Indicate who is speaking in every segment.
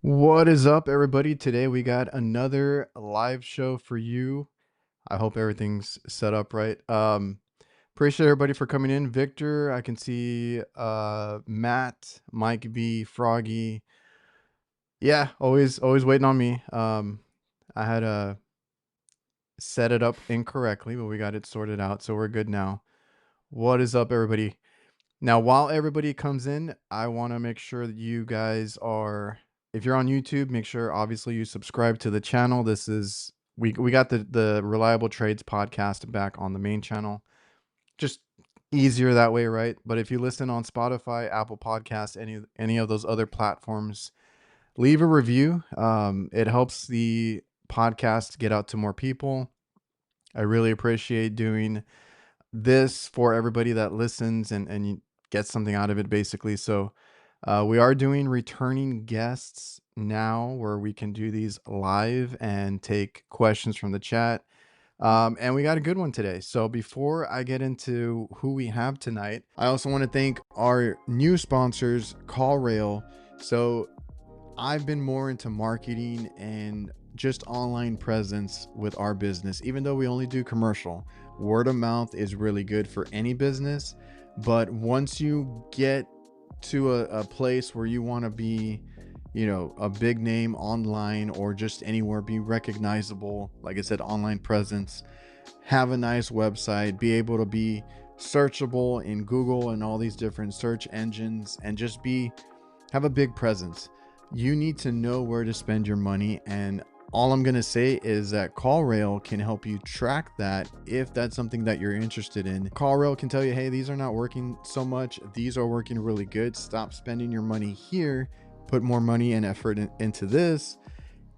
Speaker 1: What is up, everybody? Today we got another live show for you. I hope everything's set up right. Appreciate everybody for coming in. Victor, I can see Matt, Mike B, Froggy. Yeah, always waiting on me. I had set it up incorrectly, but we got it sorted out, so we're good now. What is up, everybody? Now, while everybody comes in, I want to make sure that you guys are, if you're on YouTube, make sure obviously you subscribe to the channel. This is we got the Reliable Trades podcast back on the main channel. Just easier that way, right? But if you listen on Spotify, Apple Podcasts, any of those other platforms, leave a review. It helps the podcast get out to more people. I really appreciate doing this for everybody that listens and you get something out of it, basically. So we are doing returning guests now where we can do these live and take questions from the chat. And we got a good one today. So before I get into who we have tonight, I also want to thank our new sponsors, CallRail. So I've been more into marketing and just online presence with our business, even though we only do commercial. Word of mouth is really good for any business. But once you get to a place where you want to be, a big name online or just anywhere, be recognizable, like I said, online presence, have a nice website, be able to be searchable in Google and all these different search engines, and just have a big presence. You need to know where to spend your money, and all I'm going to say is that CallRail can help you track that if that's something that you're interested in. CallRail can tell you, hey, these are not working so much. These are working really good. Stop spending your money here. Put more money and effort into this.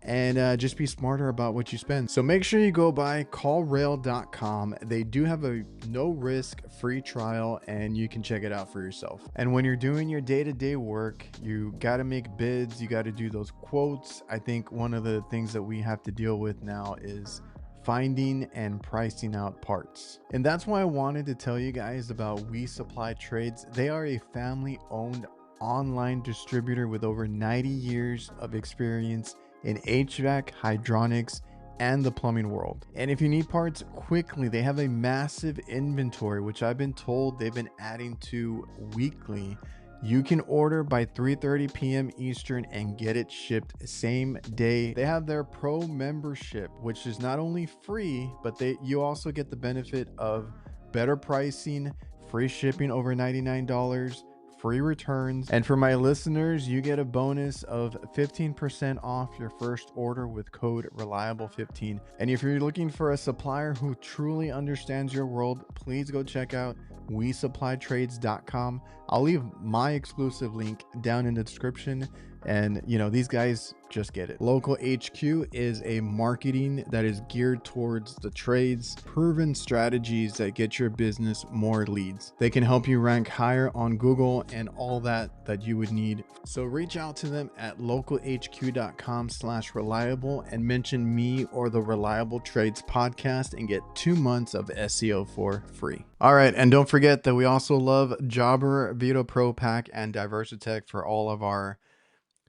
Speaker 1: And just be smarter about what you spend. So make sure you go by callrail.com. They do have a no risk free trial and you can check it out for yourself. And when you're doing your day-to-day work, you got to make bids, you got to do those quotes. I think one of the things that we have to deal with now is finding and pricing out parts. And that's why I wanted to tell you guys about We Supply Trades. They are a family-owned online distributor with over 90 years of experience in HVAC, hydronics, and the plumbing world. And if you need parts quickly, they have a massive inventory, which I've been told they've been adding to weekly. You can order by 3:30 p.m. Eastern and get it shipped same day. They have their pro membership, which is not only free, but you also get the benefit of better pricing, free shipping over $99, free returns. And for my listeners, you get a bonus of 15% off your first order with code reliable15. And if you're looking for a supplier who truly understands your world, please go check out WeSupplyTrades.com. I'll leave my exclusive link down in the description. And these guys just get it. Local HQ is a marketing that is geared towards the trades, proven strategies that get your business more leads. They can help you rank higher on Google and all that you would need. So reach out to them at localhq.com/reliable and mention me or the Reliable Trades podcast and get 2 months of SEO for free. All right. And don't forget that we also love Jobber, VETO Pro Pack, and DIVERSITECH for all of our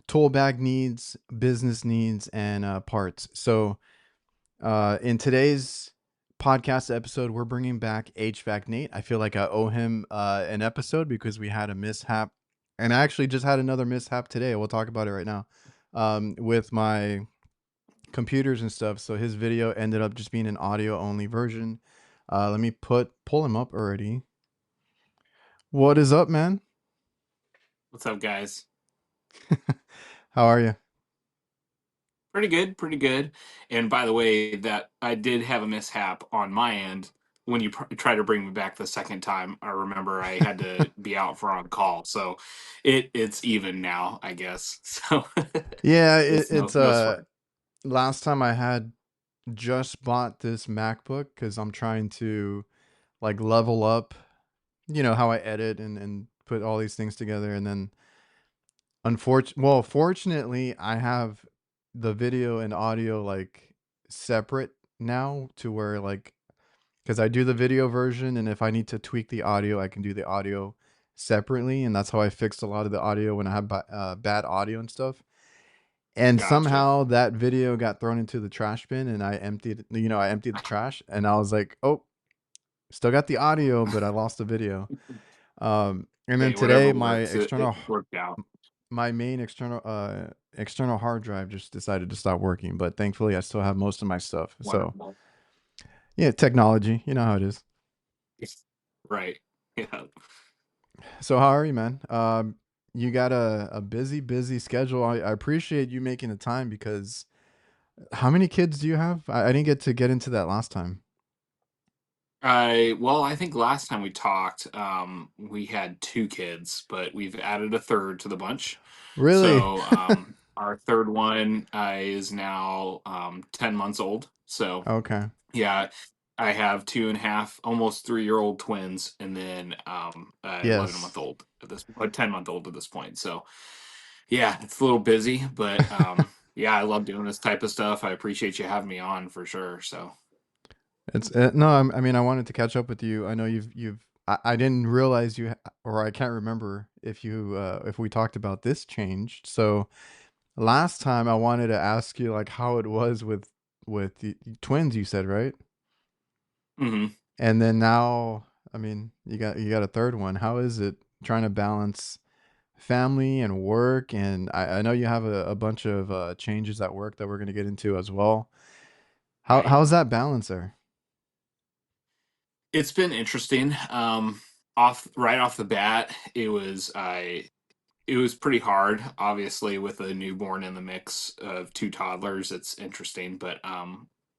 Speaker 1: tool bag needs, business needs, and parts. So in today's podcast episode, we're bringing back HVAC.Nate. I feel like I owe him an episode because we had a mishap, and I actually just had another mishap today. We'll talk about it right now with my computers and stuff. So his video ended up just being an audio only version. Let me pull him up already. What is up, man?
Speaker 2: What's up, guys?
Speaker 1: How are you?
Speaker 2: Pretty good, pretty good. And by the way, that I did have a mishap on my end when you tried to bring me back the second time. I remember I had to be out for on call, so it's even now, I guess. So
Speaker 1: Yeah,
Speaker 2: it's
Speaker 1: it's
Speaker 2: no sweat.
Speaker 1: last time I had just bought this MacBook because I'm trying to like level up, how I edit and put all these things together. And then fortunately, I have the video and audio like separate now to where like, because I do the video version, and if I need to tweak the audio, I can do the audio separately. And that's how I fixed a lot of the audio when I had bad audio and stuff. And
Speaker 2: Gotcha.
Speaker 1: somehow that video got thrown into the trash bin, and I emptied the trash, and I was like, oh, still got the audio, but I lost the video. And then
Speaker 2: Hey,
Speaker 1: today,
Speaker 2: whatever works, it worked out.
Speaker 1: my main external hard drive just decided to stop working, but thankfully I still have most of my stuff. So
Speaker 2: Wonderful.
Speaker 1: yeah, technology, you know how it is.
Speaker 2: Right. Yeah.
Speaker 1: So how are you, man? You got a busy schedule. I appreciate you making the time because how many kids do you have? I didn't get into that last time.
Speaker 2: I think last time we talked, we had two kids, but we've added a third to the bunch.
Speaker 1: Really?
Speaker 2: So our third one is now 10 months old. So
Speaker 1: Okay.
Speaker 2: yeah, I have 2.5, almost 3-year old twins, and then 11 month
Speaker 1: Yes.
Speaker 2: old at this, 10-month old at this point. So yeah, it's a little busy, but yeah, I love doing this type of stuff. I appreciate you having me on for sure. So
Speaker 1: It's no. I mean, I wanted to catch up with you. I know you've. I didn't realize or I can't remember if we talked about this changed. So last time I wanted to ask you like how it was with the twins. You said right,
Speaker 2: mhm.
Speaker 1: and then now, I mean, you got a third one. How is it trying to balance family and work? And I know you have a bunch of changes at work that we're going to get into as well.
Speaker 2: Right.
Speaker 1: How's that balance there?
Speaker 2: It's been interesting. Off right off the bat, it was pretty hard. Obviously, with a newborn in the mix of two toddlers, it's interesting. But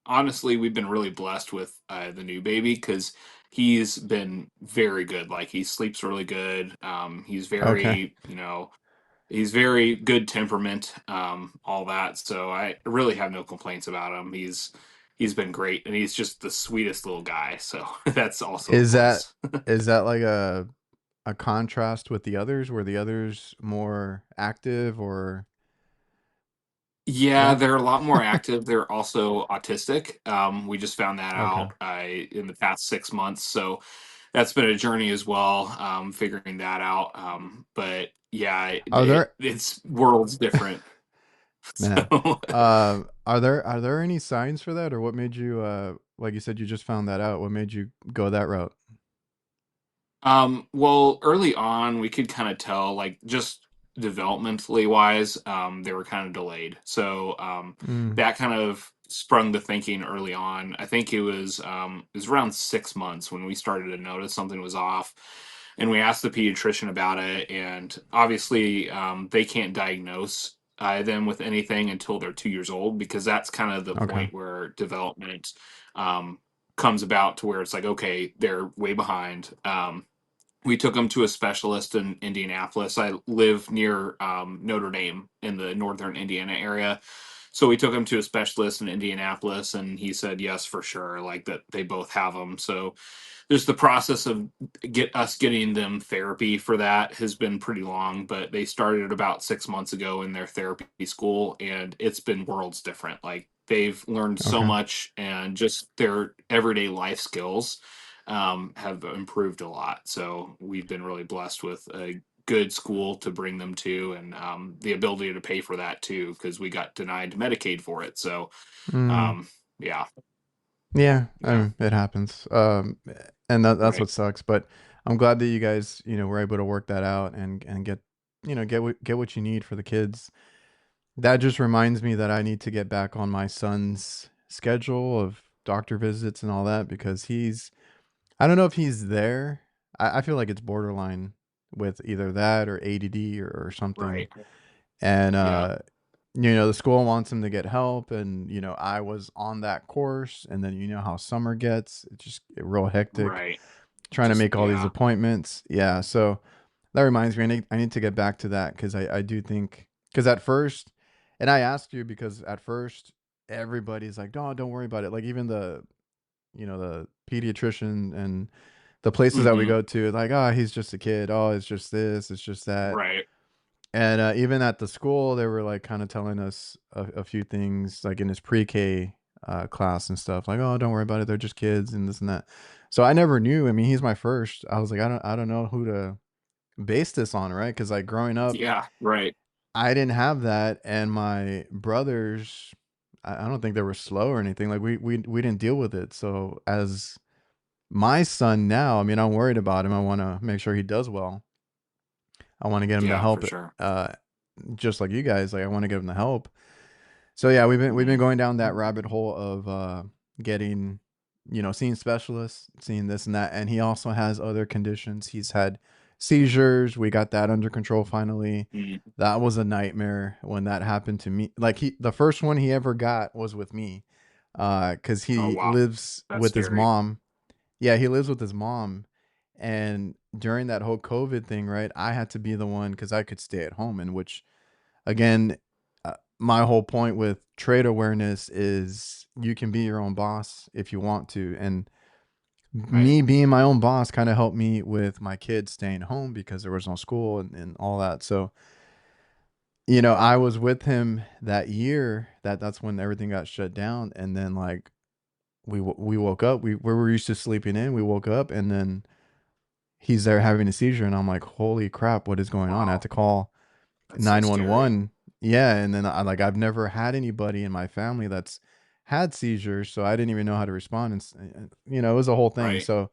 Speaker 2: honestly, we've been really blessed with the new baby because he's been very good. Like he sleeps really good. He's
Speaker 1: Okay.
Speaker 2: very, he's very good temperament, all that. So I really have no complaints about him. He's been great, and he's just the sweetest little guy. So that's also a
Speaker 1: Is that
Speaker 2: plus.
Speaker 1: is that like a contrast with the others? Were the others more active or
Speaker 2: Yeah,
Speaker 1: yeah?
Speaker 2: they're a lot more active. They're also autistic. We just found that
Speaker 1: Okay.
Speaker 2: out in the past 6 months. So that's been a journey as well, figuring that out. But yeah,
Speaker 1: Are there
Speaker 2: it's worlds different.
Speaker 1: man,
Speaker 2: So
Speaker 1: are there any signs for that or what made you like you said you just found that out? What made you go that route?
Speaker 2: Well, early on, we could kind of tell, like, just developmentally wise, they were kind of delayed. So
Speaker 1: Mm,
Speaker 2: that kind of sprung the thinking early on. I think it was around 6 months when we started to notice something was off, and we asked the pediatrician about it. And obviously, they can't diagnose them with anything until they're 2 years old because that's kind of the
Speaker 1: okay.
Speaker 2: point where development um, comes about to where it's like, okay, they're way behind. We took him to a specialist in Indianapolis. I live near Notre Dame in the northern Indiana area. So we took him to a specialist in Indianapolis, and he said yes for sure, like that they both have them. So there's the process of getting them therapy for that has been pretty long, but they started about 6 months ago in their therapy school, and it's been worlds different. Like they've learned so
Speaker 1: Okay.
Speaker 2: much, and just their everyday life skills have improved a lot. So we've been really blessed with a good school to bring them to, and the ability to pay for that too, because we got denied Medicaid for it. So
Speaker 1: Mm,
Speaker 2: um, yeah,
Speaker 1: yeah, I
Speaker 2: yeah,
Speaker 1: mean, it happens. And that's
Speaker 2: right,
Speaker 1: what sucks, but I'm glad that you guys, were able to work that out and get, get what you need for the kids. That just reminds me that I need to get back on my son's schedule of doctor visits and all that because I don't know if he's there. I feel like it's borderline with either that or ADD or something.
Speaker 2: right,
Speaker 1: And,
Speaker 2: yeah,
Speaker 1: the school wants him to get help. And, I was on that course. And then, how summer gets, it's just real hectic
Speaker 2: right.
Speaker 1: trying to
Speaker 2: Just
Speaker 1: make all these
Speaker 2: yeah,
Speaker 1: appointments. Yeah. So that reminds me, I need to get back to that because I do think, because at first, and I asked you because at first, everybody's like, no, don't worry about it. Like even the pediatrician and the places that we
Speaker 2: hmm,
Speaker 1: go to, like, oh, he's just a kid. Oh, it's just this, it's just that.
Speaker 2: right,
Speaker 1: And even at the school, they were like kind of telling us a few things, like in his pre-K class and stuff, like, oh, don't worry about it. They're just kids and this and that. So I never knew. I mean, he's my first. I was like, I don't know who to base this on, right? Because like growing up,
Speaker 2: yeah, right,
Speaker 1: I didn't have that, and my brothers, I don't think they were slow or anything. Like we didn't deal with it. So as my son now, I mean, I'm worried about him. I want to make sure he does well. I want to get him the
Speaker 2: Yeah, for
Speaker 1: help,
Speaker 2: sure.
Speaker 1: uh, just like you guys. Like I want to give him the help. So yeah, we've been
Speaker 2: Mhm.
Speaker 1: going down that rabbit hole of getting, seeing specialists, seeing this and that, and he also has other conditions. He's had seizures. We got that under control finally.
Speaker 2: Mhm.
Speaker 1: That was a nightmare when that happened to me. Like the first one he ever got was with me, because
Speaker 2: Oh,
Speaker 1: he
Speaker 2: wow.
Speaker 1: lives
Speaker 2: That's
Speaker 1: with his
Speaker 2: scary.
Speaker 1: mom. Yeah, he lives with his mom, and during that whole COVID thing, right, I had to be the one because I could stay at home, and which again, my whole point with trade awareness is you can be your own boss if you want to. And
Speaker 2: Right.
Speaker 1: me being my own boss kind of helped me with my kids staying home because there was no school and all that. So, I was with him that year that's when everything got shut down. And then like we woke up, we were used to sleeping in. We woke up and then he's there having a seizure. And I'm like, holy crap, what is going on? I had
Speaker 2: Wow.
Speaker 1: to call
Speaker 2: That's so scary.
Speaker 1: 911. Yeah, and then I've never had anybody in my family that's had seizures, so I didn't even know how to respond, and it was a whole thing.
Speaker 2: Right.
Speaker 1: So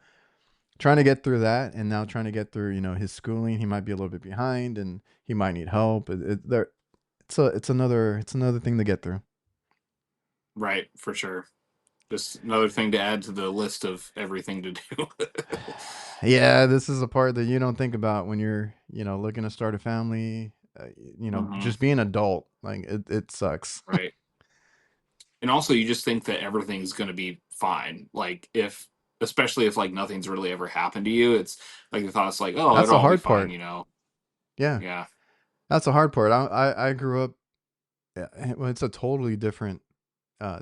Speaker 1: trying to get through that, and now trying to get through, his schooling. He might be a little bit behind, and he might need help. It's another thing to get through.
Speaker 2: Right, for sure. Just another thing to add to the list of everything to do.
Speaker 1: Yeah, this is a part that you don't think about when you're, looking to start a family.
Speaker 2: Mhm.
Speaker 1: Just being an adult, like it sucks.
Speaker 2: Right. And also you just think that everything's gonna be fine. Like, if especially if, like, nothing's really ever happened to you, it's like the thought's like, "Oh,
Speaker 1: That's
Speaker 2: it'll
Speaker 1: the
Speaker 2: all be
Speaker 1: hard
Speaker 2: fine,"
Speaker 1: part.
Speaker 2: you know?
Speaker 1: Yeah,
Speaker 2: Yeah.
Speaker 1: that's the hard part. I grew up. Yeah, well, it's a totally different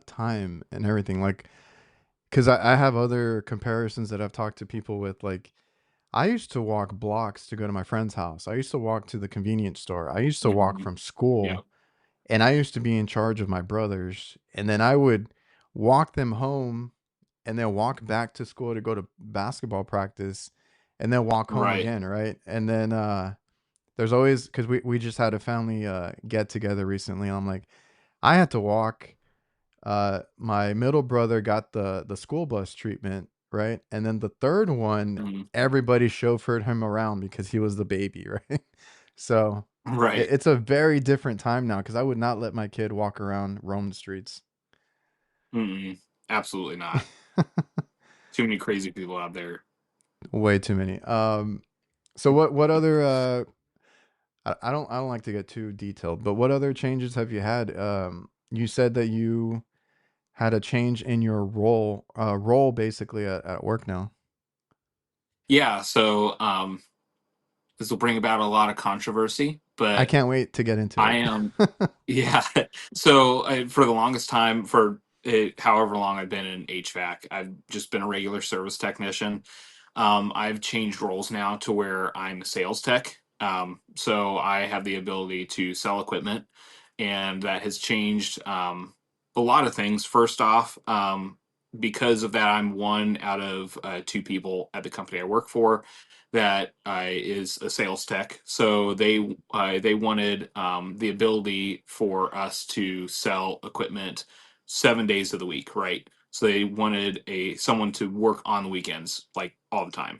Speaker 1: time and everything. Like, because I have other comparisons that I've talked to people with. Like, I used to walk blocks to go to my friend's house. I used to walk to the convenience store. I used to walk
Speaker 2: Mhm.
Speaker 1: from school,
Speaker 2: Yep.
Speaker 1: and I used to be in charge of my brothers. And then I would walk them home, and then walk back to school to go to basketball practice, and then walk home
Speaker 2: Right.
Speaker 1: again, right? And then there's always because we just had a family get together recently. And I'm like, I had to walk. My middle brother got the school bus treatment, right? And then the third one,
Speaker 2: Mhm.
Speaker 1: everybody chauffeured him around because he was the baby, right? So
Speaker 2: Right.
Speaker 1: it's a very different time now because I would not let my kid walk around, roam the streets.
Speaker 2: Mm-mm. Absolutely not. Too many crazy people out there.
Speaker 1: Way too many. So what other I don't like to get too detailed, but what other changes have you had? You said that you had a change in your role basically at work now.
Speaker 2: Yeah, so, this will bring about a lot of controversy,
Speaker 1: I
Speaker 2: but
Speaker 1: can't wait to get into
Speaker 2: I
Speaker 1: it.
Speaker 2: am yeah. So, for the longest time, for however long I've been in HVAC, I've just been a regular service technician. I've changed roles now to where I'm a sales tech. So I have the ability to sell equipment, and that has changed a lot of things. First off, because of that, I'm one out of two people at the company I work for that is a sales tech. So they wanted the ability for us to sell equipment 7 days of the week, right? So they wanted a someone to work on the weekends, like all the time.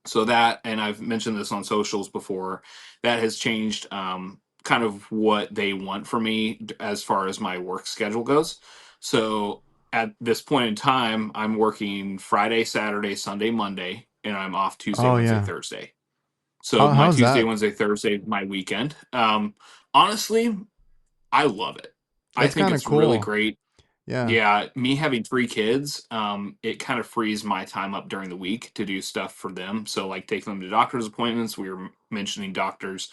Speaker 2: So that, and I've mentioned this on socials before, that has changed kind of what they want for me as far as my work schedule goes. So at this point in time, I'm working Friday, Saturday, Sunday, Monday, and I'm off Tuesday,
Speaker 1: Oh
Speaker 2: Wednesday,
Speaker 1: yeah.
Speaker 2: Thursday. So
Speaker 1: How
Speaker 2: my
Speaker 1: how's
Speaker 2: Tuesday,
Speaker 1: that?
Speaker 2: Wednesday, Thursday is my weekend. Honestly, I love it. I
Speaker 1: It's
Speaker 2: think
Speaker 1: kind of
Speaker 2: it's really
Speaker 1: cool.
Speaker 2: great.
Speaker 1: Yeah.
Speaker 2: Yeah, me having 3 kids, it kind of frees my time up during the week to do stuff for them. So, like, taking them to doctor's appointments, we were mentioning doctors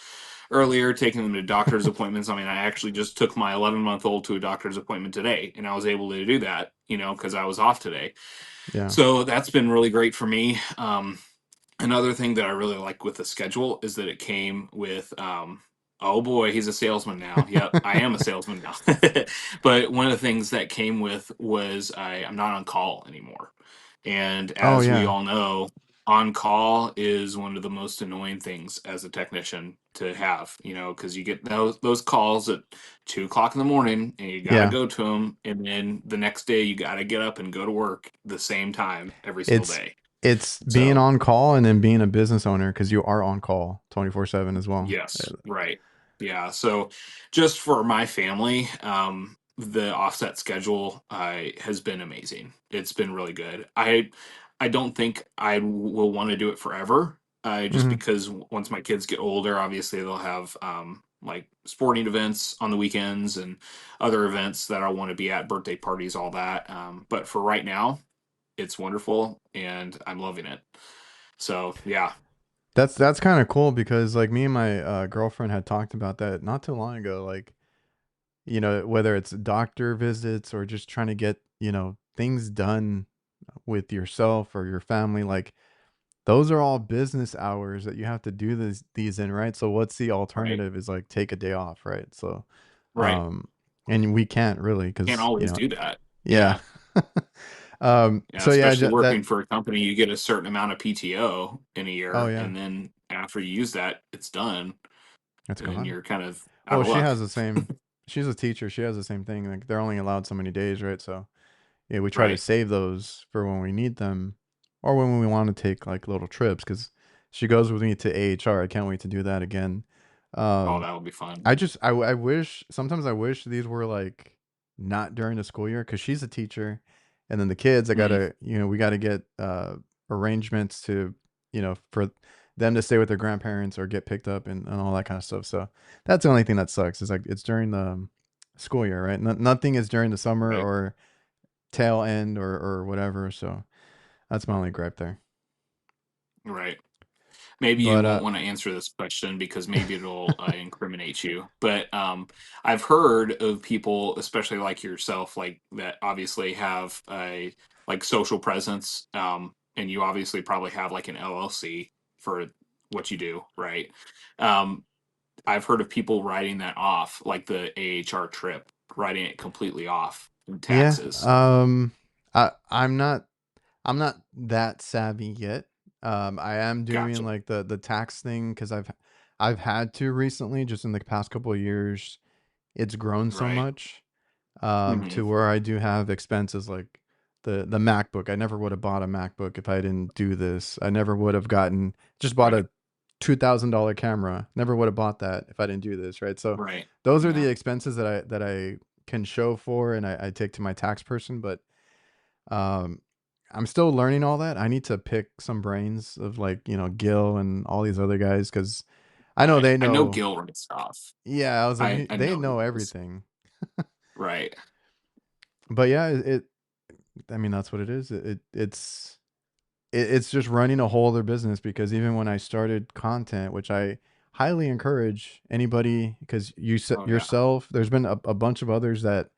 Speaker 2: earlier, taking them to doctor's appointments. I mean, I actually just took my 11-month-old to a doctor's appointment today, and I was able to do that, because I was off today.
Speaker 1: Yeah.
Speaker 2: So that's been really great for me. Another thing that I really like with the schedule is that it came with, oh boy, he's a salesman now. Yep, I am a salesman now. But one of the things that came with was I'm not on call anymore. And
Speaker 1: Oh
Speaker 2: as we
Speaker 1: yeah.
Speaker 2: all know, on call is one of the most annoying things as a technician. to have, because you get those calls at 2 o'clock in the morning, and you got to
Speaker 1: Yeah.
Speaker 2: go to them, and then the next day you got to get up and go to work the same time every single
Speaker 1: It's
Speaker 2: day.
Speaker 1: it's being
Speaker 2: So
Speaker 1: on call and then being a business owner because you are on call 24/7 as well.
Speaker 2: yes, right. Yeah. So just for my family, the offset schedule has been amazing. It's been really good. I don't think I will want to do it forever. Just
Speaker 1: Hmm.
Speaker 2: because once my kids get older, obviously they'll have like sporting events on the weekends and other events that I want to be at, birthday parties, all that. But for right now, it's wonderful and I'm loving it. So yeah,
Speaker 1: That's kind of cool because like me and my girlfriend had talked about that not too long ago. Like, whether it's doctor visits or just trying to get, things done with yourself or your family, like those are all business hours that you have to do these in, right? So what's the
Speaker 2: right,
Speaker 1: alternative is like take a day off, right? So,
Speaker 2: right.
Speaker 1: and we can't really
Speaker 2: Can't
Speaker 1: because,
Speaker 2: always do that.
Speaker 1: yeah.
Speaker 2: Yeah. Yeah,
Speaker 1: So yeah,
Speaker 2: especially
Speaker 1: that,
Speaker 2: working for a company, you get a certain amount of PTO in a
Speaker 1: oh
Speaker 2: year,
Speaker 1: yeah,
Speaker 2: and then after you use that, it's done,
Speaker 1: it's
Speaker 2: and
Speaker 1: gone.
Speaker 2: you're kind of out
Speaker 1: Well,
Speaker 2: of
Speaker 1: she
Speaker 2: luck.
Speaker 1: has the same, she's a teacher. She has the same thing. Like they're only allowed so many days, right? So yeah, we try to
Speaker 2: Right.
Speaker 1: save those for when we need them or when we want to take like little trips because she goes with me to AHR. I can't wait to do that again.
Speaker 2: Oh,
Speaker 1: Um,
Speaker 2: that would be fun.
Speaker 1: I wish sometimes I wish these were like not during the school year because she's a teacher, and then the kids I
Speaker 2: Mm,
Speaker 1: gotta we gotta get arrangements to for them to stay with their grandparents or get picked up and all that kind of stuff. So that's the only thing that sucks is like it's during the school year, right? Nothing is during the summer
Speaker 2: right.
Speaker 1: or tail end or whatever. So that's my only gripe there.
Speaker 2: Right. Maybe you
Speaker 1: But
Speaker 2: won't want to answer this question because maybe it'll incriminate you. But I've heard of people, especially like yourself, like that obviously have a like social presence, and you obviously probably have like an LLC for what you do, right? Um, I've heard of people writing that off, like the AHR trip, writing it completely off in
Speaker 1: yeah,
Speaker 2: taxes.
Speaker 1: I'm not that savvy yet. I am doing
Speaker 2: Gotcha.
Speaker 1: like the tax thing because I've had to recently, just in the past couple of years. It's grown so
Speaker 2: Right.
Speaker 1: much
Speaker 2: Hmm.
Speaker 1: to where I do have expenses like the MacBook. I never would have bought a MacBook if I didn't do this. I never would have gotten just bought
Speaker 2: Right.
Speaker 1: a $2,000 camera. Never would have bought that if I didn't do this, right? So
Speaker 2: Right.
Speaker 1: those are the
Speaker 2: Yeah.
Speaker 1: expenses that I can show for and I take to my tax person, but um, I'm still learning all that. I need to pick some brains of like, Gil and all these other guys because I know
Speaker 2: Right.
Speaker 1: they
Speaker 2: I know
Speaker 1: know.
Speaker 2: Gil writes off.
Speaker 1: Yeah, I was like,
Speaker 2: I
Speaker 1: they
Speaker 2: know he
Speaker 1: know
Speaker 2: does.
Speaker 1: everything.
Speaker 2: Right.
Speaker 1: But yeah, I mean, that's what it is. It's just running a whole other business because even when I started content, which I highly encourage anybody, because
Speaker 2: Oh yeah.
Speaker 1: yourself, there's been a bunch of others that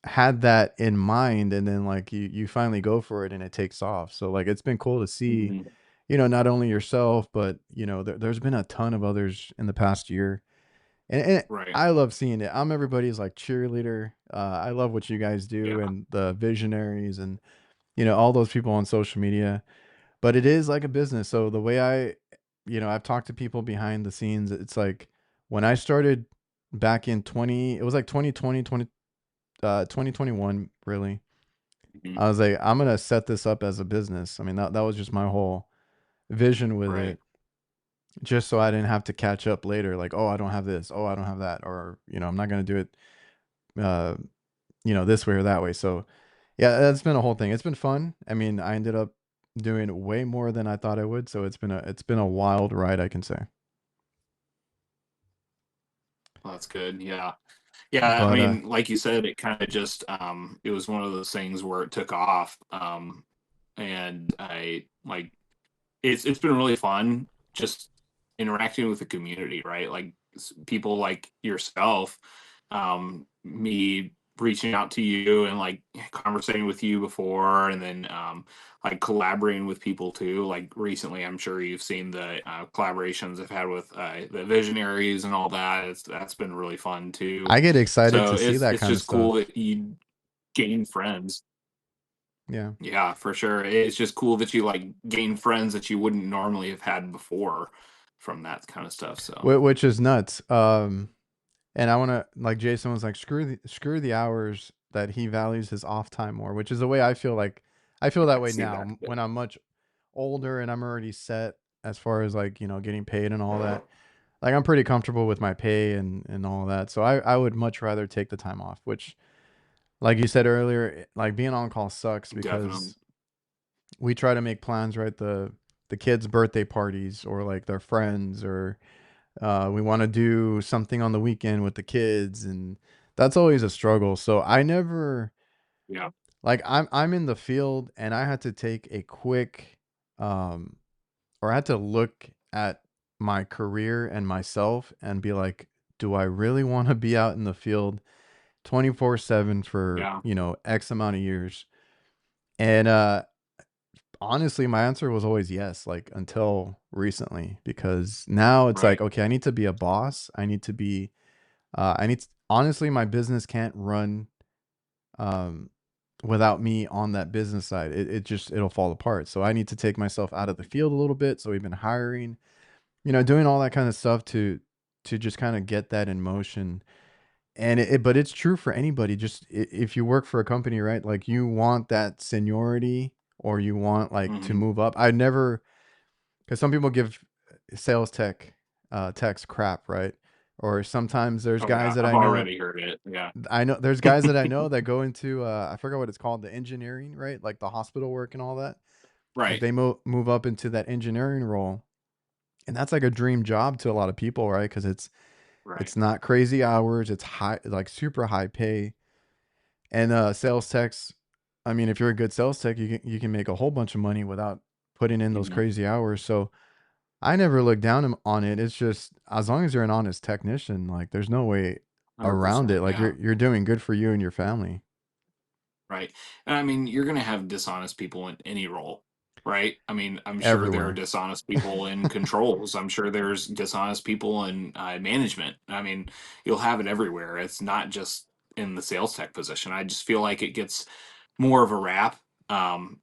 Speaker 1: had that in mind and then like you finally go for it and it takes off. So like it's been cool to see,
Speaker 2: Mhm.
Speaker 1: not only yourself, but there's been a ton of others in the past year. And
Speaker 2: Right.
Speaker 1: I love seeing it. I'm everybody's like cheerleader. I love what you guys do
Speaker 2: Yeah.
Speaker 1: and the visionaries and all those people on social media. But it is like a business. So the way I've talked to people behind the scenes. It's like when I started back in 20, it was like 2020, 2021, really.
Speaker 2: Mhm.
Speaker 1: I was like, I'm gonna set this up as a business. I mean, that was just my whole vision with
Speaker 2: Right.
Speaker 1: it, just so I didn't have to catch up later. Like, oh, I don't have this. Oh, I don't have that. Or I'm not gonna do it, uh, this way or that way. So, yeah, that's been a whole thing. It's been fun. I mean, I ended up doing way more than I thought I would. So it's been a wild ride, I can say.
Speaker 2: Well, that's good. Yeah. Yeah. I
Speaker 1: But
Speaker 2: mean, like you said, it kind of just it was one of those things where it took off. And I like it's been really fun just interacting with the community, right? Like people like yourself, me reaching out to you and like conversating with you before, and then like collaborating with people too. Like recently, I'm sure you've seen the collaborations I've had with the visionaries and all that. That's been really fun too.
Speaker 1: I get excited
Speaker 2: So
Speaker 1: to see that
Speaker 2: it's
Speaker 1: kind of
Speaker 2: just cool
Speaker 1: stuff.
Speaker 2: that you gain friends.
Speaker 1: Yeah.
Speaker 2: Yeah, for sure. It's just cool that you like gain friends that you wouldn't normally have had before. from that kind of stuff. So
Speaker 1: which is nuts. And I want to, like Jason was like, screw the hours that he values his off time more, which is the way I feel. Like I feel
Speaker 2: yeah,
Speaker 1: that
Speaker 2: I
Speaker 1: way
Speaker 2: see that.
Speaker 1: now when I'm much older and I'm already set as far as like, getting paid and all that. Like I'm pretty comfortable with my pay and all that. So I would much rather take the time off, which like you said earlier, like being on call sucks
Speaker 2: Definitely.
Speaker 1: because we try to make plans, right? The kids' birthday parties or like their friends, or we want to do something on the weekend with the kids, and that's always a struggle. So I never,
Speaker 2: Yeah.
Speaker 1: like, I'm in the field and I had to take a quick um or I had to look at my career and myself and be like, do I really want to be out in the field 24/7 for,
Speaker 2: Yeah.
Speaker 1: X amount of years? And honestly, my answer was always yes, like until recently, because now it's like,
Speaker 2: Right.
Speaker 1: okay, I need to be a boss. I need to be, honestly, my business can't run um, without me on that business side. It'll fall apart. So I need to take myself out of the field a little bit. So we've been hiring, doing all that kind of stuff to just kind of get that in motion. And but it's true for anybody. Just if you work for a company, right? Like you want that seniority or you want like to
Speaker 2: Hmm.
Speaker 1: move up. I never, because some people give sales techs crap, right? Or sometimes there's
Speaker 2: Oh
Speaker 1: guys
Speaker 2: yeah,
Speaker 1: that
Speaker 2: I've
Speaker 1: I know.
Speaker 2: already heard it. Yeah.
Speaker 1: I know there's guys that I know that go into I forgot what it's called, the engineering, right? Like the hospital work and all that. Like
Speaker 2: Right.
Speaker 1: they move up into that engineering role, and that's like a dream job to a lot of people, right? Because
Speaker 2: Right.
Speaker 1: it's not crazy hours, it's high, like super high pay, and sales techs. I mean, if you're a good sales tech, you can make a whole bunch of money without putting in those
Speaker 2: Hmm.
Speaker 1: crazy hours. So I never look down on it. It's just as long as you're an honest technician, like there's no way around it.
Speaker 2: 100%.
Speaker 1: Like
Speaker 2: Yeah.
Speaker 1: you're doing good for you and your family
Speaker 2: Right. And I mean, you're going to have dishonest people in any role, right? I mean, I'm sure there are
Speaker 1: everywhere.
Speaker 2: dishonest people in controls. I'm sure there's dishonest people in management. I mean, you'll have it everywhere. It's not just in the sales tech position. I just feel like it gets more of a rap, um,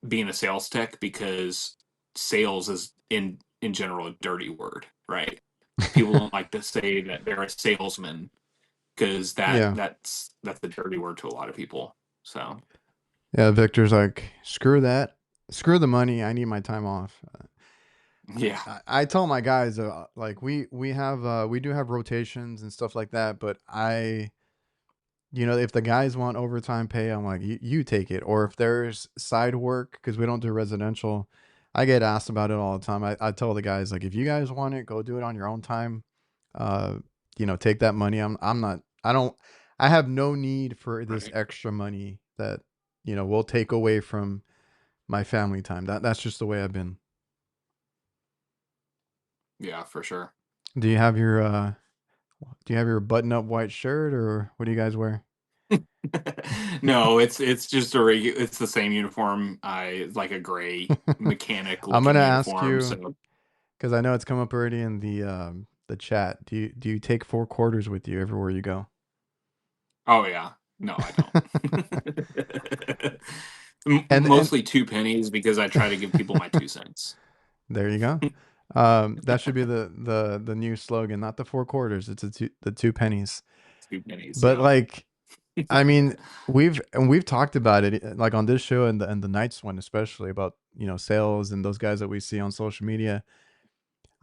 Speaker 2: being a sales tech, because sales is in general a dirty word, right? People don't like to say that they're a salesman, because
Speaker 1: Yeah.
Speaker 2: that's a dirty word to a lot of people. So
Speaker 1: Yeah. Victor's like, screw that. Screw the money. I need my time off.
Speaker 2: yeah.
Speaker 1: I tell my guys, like we do have rotations and stuff like that, but if the guys want overtime pay, I'm like, you take it. Or if there's side work, because we don't do residential, I get asked about it all the time. I tell the guys, like, if you guys want it, go do it on your own time. Uh, take that money. I'm not, I don't, I have no need for this
Speaker 2: Right.
Speaker 1: extra money that, will take away from my family time. That's just the way I've been.
Speaker 2: Yeah, for sure.
Speaker 1: Do you have your, button up white shirt, or what do you guys wear?
Speaker 2: No, it's just it's the same uniform. I like a gray mechanic
Speaker 1: I'm gonna
Speaker 2: looking
Speaker 1: ask
Speaker 2: uniform.
Speaker 1: you,
Speaker 2: So
Speaker 1: because I know it's come up already in the chat. Do you take four quarters with you everywhere you go?
Speaker 2: oh yeah. No, I don't.
Speaker 1: And
Speaker 2: Mostly 2 pennies, because I try to give people my 2 cents.
Speaker 1: there you go. That should be the new slogan, not the four quarters. It's the two pennies.
Speaker 2: 2 pennies,
Speaker 1: But
Speaker 2: yeah.
Speaker 1: like, I mean, we've talked about it like on this show and the Knights one, especially about sales and those guys that we see on social media.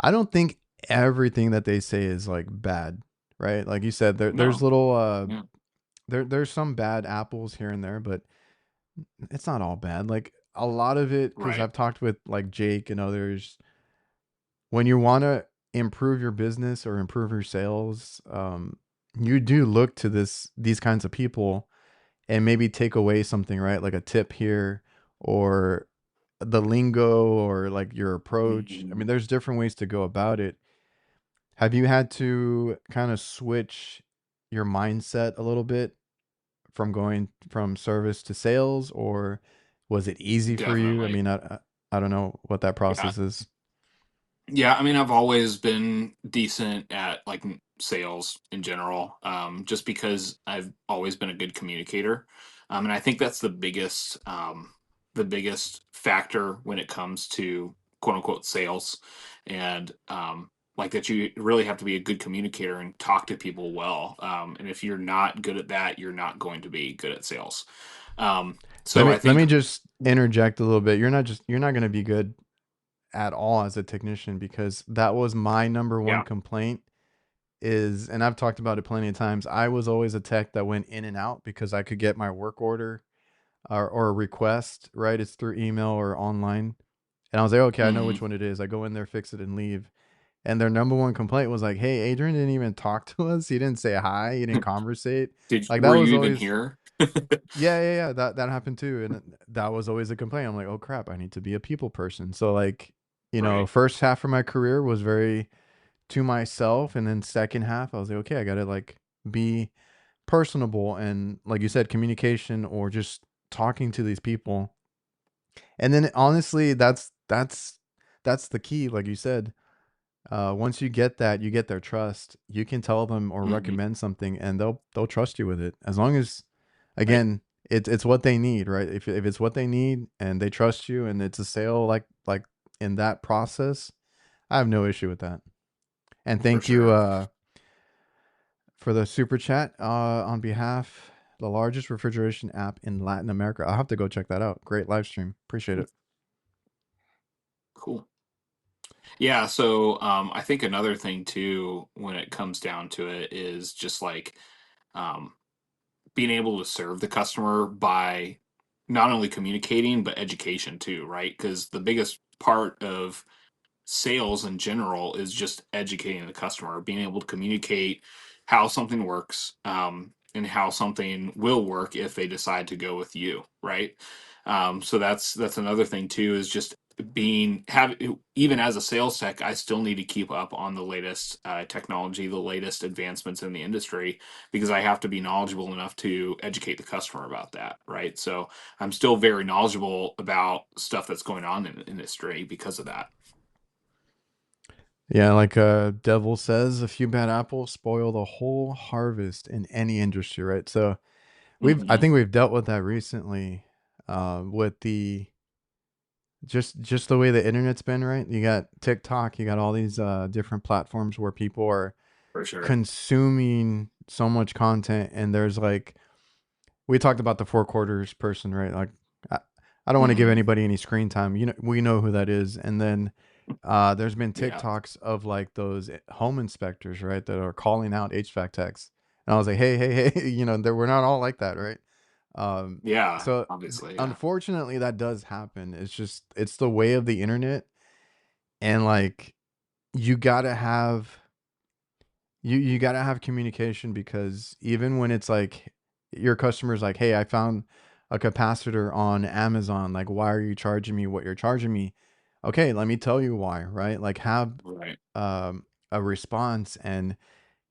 Speaker 1: I don't think everything that they say is like bad, right? Like you said, there's
Speaker 2: No.
Speaker 1: little
Speaker 2: Yeah.
Speaker 1: there's some bad apples here and there, but it's not all bad. Like a lot of it, because
Speaker 2: Right.
Speaker 1: I've talked with like Jake and others, when you want to improve your business or improve your sales, you do look to these kinds of people and maybe take away something, right? Like a tip here or the lingo or like your approach. I mean,
Speaker 2: Mhm.
Speaker 1: there's different ways to go about it. Have you had to kind of switch your mindset a little bit from going from service to sales, or was it easy for you? I
Speaker 2: Definitely.
Speaker 1: mean, I don't know what that
Speaker 2: Yeah.
Speaker 1: process is.
Speaker 2: Yeah, I mean, I've always been decent at like sales in general, just because I've always been a good communicator, and I think that's the biggest factor when it comes to quote unquote sales, and like that you really have to be a good communicator and talk to people well. And if you're not good at that, you're not going to be good at sales.
Speaker 1: Let
Speaker 2: So
Speaker 1: me
Speaker 2: I
Speaker 1: let
Speaker 2: think,
Speaker 1: me just interject a little bit. You're not going to be good at all as a technician, because that was my number one
Speaker 2: yeah,
Speaker 1: complaint is, and I've talked about it plenty of times. I was always a tech that went in and out because I could get my work order or a request, right? It's through email or online. And I was like, okay, I know
Speaker 2: hmm
Speaker 1: which one it is. I go in there, fix it, and leave. And their number one complaint was like, hey, Adrian didn't even talk to us. He didn't say hi. He didn't conversate. Like that
Speaker 2: were
Speaker 1: was
Speaker 2: you even
Speaker 1: always,
Speaker 2: here?
Speaker 1: yeah. That happened too. And that was always a complaint. I'm like, oh crap, I need to be a people person. So like,
Speaker 2: Right.
Speaker 1: first half of my career was very to myself. And then second half, I was like, okay, I gotta like be personable and like you said, communication or just talking to these people. And then honestly, that's the key. Like you said, once you get that, you get their trust. You can tell them or
Speaker 2: hmm
Speaker 1: recommend something, and they'll trust you with it. As long as,
Speaker 2: Right.
Speaker 1: again, it's what they need, right? If it's what they need and they trust you, and it's a sale, like in that process, I have no issue with that. And
Speaker 2: For
Speaker 1: thank you
Speaker 2: sure.
Speaker 1: for the super chat on behalf the largest refrigeration app in Latin America. I'll have to go check that out. Great live stream. Appreciate it.
Speaker 2: Cool. Yeah, so I think another thing too, when it comes down to it, is just like um, being able to serve the customer by not only communicating but education too, right? Because the biggest part of sales in general is just educating the customer, being able to communicate how something works, and how something will work if they decide to go with you, right? So that's another thing too, is just being have even as a sales tech, I still need to keep up on the latest technology, the latest advancements in the industry, because I have to be knowledgeable enough to educate the customer about that, right? So I'm still very knowledgeable about stuff that's going on in the industry because of that.
Speaker 1: Yeah, like Devil says, a few bad apples spoil the whole harvest in any industry, right? So I
Speaker 2: hmm
Speaker 1: think we've dealt with that recently, with the just the way the internet's been, right? You got TikTok, you got all these different platforms where people are
Speaker 2: For sure.
Speaker 1: consuming so much content, and there's like we talked about the four quarters person, right? Like, I, I don't want to give
Speaker 2: hmm
Speaker 1: anybody any screen time. We know who that is. And then there's been
Speaker 2: Yeah.
Speaker 1: TikToks of like those home inspectors, right, that are calling out HVAC techs. And I was like, hey, we're not all like that, right? Um,
Speaker 2: Yeah.
Speaker 1: so
Speaker 2: Obviously. Yeah.
Speaker 1: unfortunately, that does happen. It's the way of the internet, and like you gotta have you gotta have communication, because even when it's like your customer's like, "Hey, I found a capacitor on Amazon. Like, why are you charging me what you're charging me?" Okay, let me tell you why, right? Like, have
Speaker 2: Right.
Speaker 1: a response and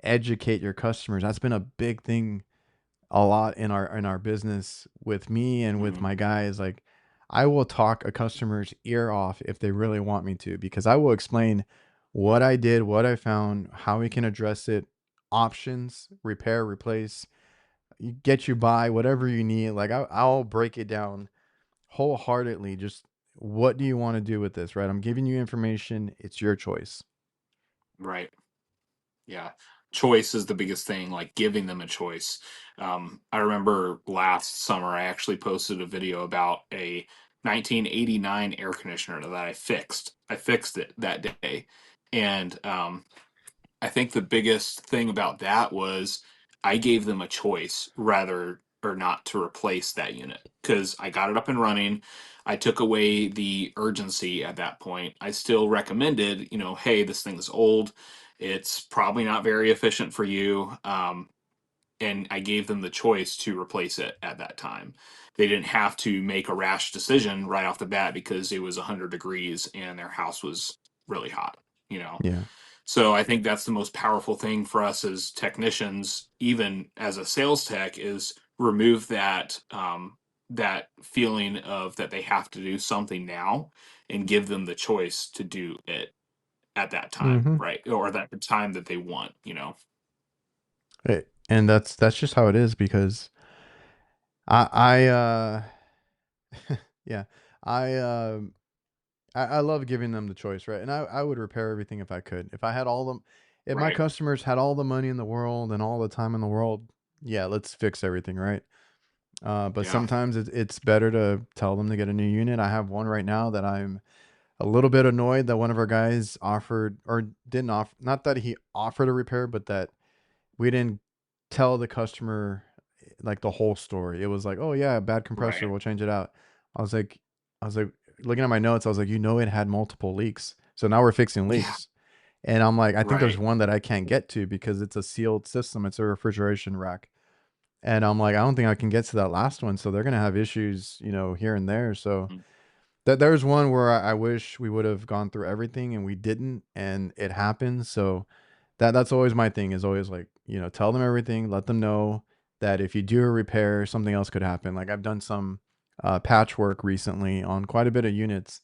Speaker 1: educate your customers. That's been a big thing a lot in our business with me and with
Speaker 2: hmm
Speaker 1: my guys. Like, I will talk a customer's ear off if they really want me to, because I will explain what I did, what I found, how we can address it, options, repair, replace, get you by whatever you need. Like, I'll break it down wholeheartedly. Just what do you want to do with this, right? I'm giving you information. It's your choice.
Speaker 2: Right. Yeah. Choice is the biggest thing, like giving them a choice. I remember last summer, I actually posted a video about a 1989 air conditioner that I fixed. I fixed it that day. And I think the biggest thing about that was I gave them a choice rather or not to replace that unit, because I got it up and running. I took away the urgency at that point. I still recommended, hey, this thing's old. It's probably not very efficient for you. And I gave them the choice to replace it at that time. They didn't have to make a rash decision right off the bat because it was 100 degrees and their house was really hot, you know.
Speaker 1: Yeah.
Speaker 2: So I think that's the most powerful thing for us as technicians, even as a sales tech, is remove that feeling of that they have to do something now, and give them the choice to do it at that time,
Speaker 1: Mm-hmm.
Speaker 2: right? Or that the time that they want.
Speaker 1: And that's just how it is, because I yeah, I I love giving them the choice, right? And I would repair everything if I could. If I had all them, if my
Speaker 2: Right.
Speaker 1: customers had all the money in the world and all the time in the world, yeah, let's fix everything, right? But
Speaker 2: Yeah.
Speaker 1: sometimes it's better to tell them to get a new unit. I have one right now that I'm a little bit annoyed that one of our guys offered or didn't offer, not that he offered a repair, but that we didn't tell the customer like the whole story. It was like, "Oh yeah, bad compressor,
Speaker 2: Right.
Speaker 1: we'll change it out." I was like I was like looking at my notes, I was like, "You know it had multiple leaks." So now we're fixing
Speaker 2: Yeah.
Speaker 1: leaks. And I'm like, I think there's
Speaker 2: Right.
Speaker 1: one that I can't get to because it's a sealed system. It's a refrigeration rack. And I'm like, I don't think I can get to that last one. So they're gonna have issues, here and there. So
Speaker 2: Mm.
Speaker 1: there's one where I wish we would have gone through everything and we didn't, and it happened. So that's always my thing is always like, tell them everything, let them know that if you do a repair, something else could happen. Like I've done some patchwork recently on quite a bit of units,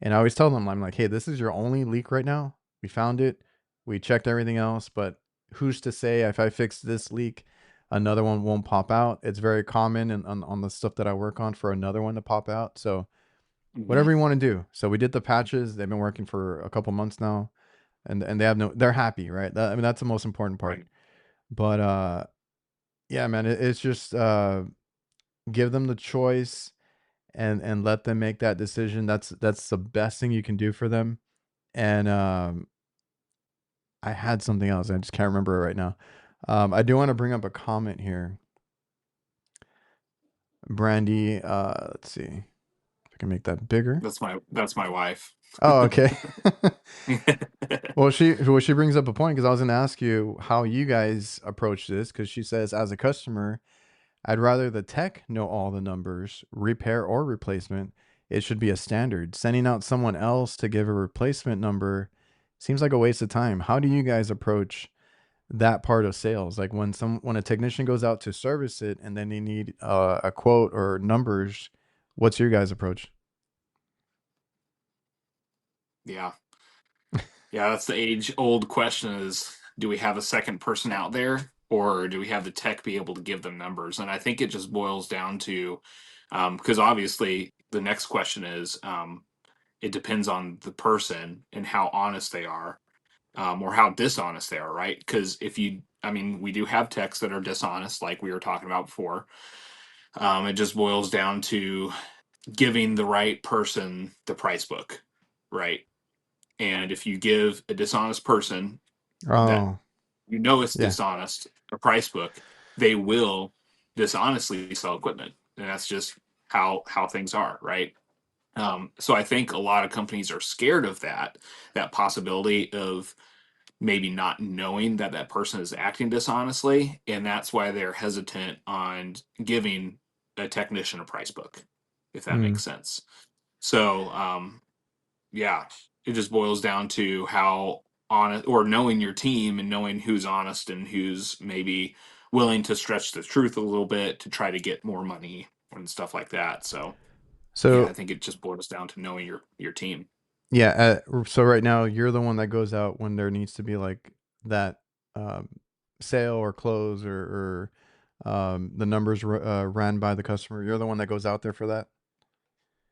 Speaker 1: and I always tell them, I'm like, hey, this is your only leak right now. We found it, we checked everything else, but who's to say if I fix this leak, another one won't pop out? It's very common on the stuff that I work on for another one to pop out. So
Speaker 2: Mhm.
Speaker 1: whatever you want to do. So we did the patches. They've been working for a couple months now, and they're happy, right? I mean, that's the most important part.
Speaker 2: Right.
Speaker 1: But yeah, man, it's just give them the choice and let them make that decision. That's the best thing you can do for them. And I had something else. I just can't remember it right now. I do want to bring up a comment here, Brandy. Let's see if I can make that bigger.
Speaker 2: That's my wife.
Speaker 1: Oh, okay. Well, she brings up a point because I was going to ask you how you guys approach this because she says as a customer, I'd rather the tech know all the numbers, repair or replacement. It should be a standard. Sending out someone else to give a replacement number seems like a waste of time. How do you guys approach that part of sales? Like when a technician goes out to service it and then they need a quote or numbers, what's your guys' approach?
Speaker 2: Yeah. Yeah, that's the age-old question is, do we have a second person out there, or do we have the tech be able to give them numbers? And I think it just boils down to, because obviously the next question is, it depends on the person and how honest they are, or how dishonest they are, right? Because I mean, we do have techs that are dishonest, like we were talking about before. It just boils down to giving the right person the price book, right? And if you give a dishonest person that
Speaker 1: Oh,
Speaker 2: it's
Speaker 1: yeah.
Speaker 2: dishonest, a price book, they will dishonestly sell equipment, and that's just how things are, right? So I think a lot of companies are scared of that possibility of maybe not knowing that that person is acting dishonestly, and that's why they're hesitant on giving a technician a price book, if that
Speaker 1: Mm.
Speaker 2: makes sense. So yeah, it just boils down to how honest, or knowing your team and knowing who's honest and who's maybe willing to stretch the truth a little bit to try to get more money and stuff like that. So yeah, I
Speaker 1: So
Speaker 2: think it just boils down to knowing your team.
Speaker 1: yeah, so right now you're the one that goes out when there needs to be like that um, sale or close or the numbers ran by the customer. You're the one that goes out there for that.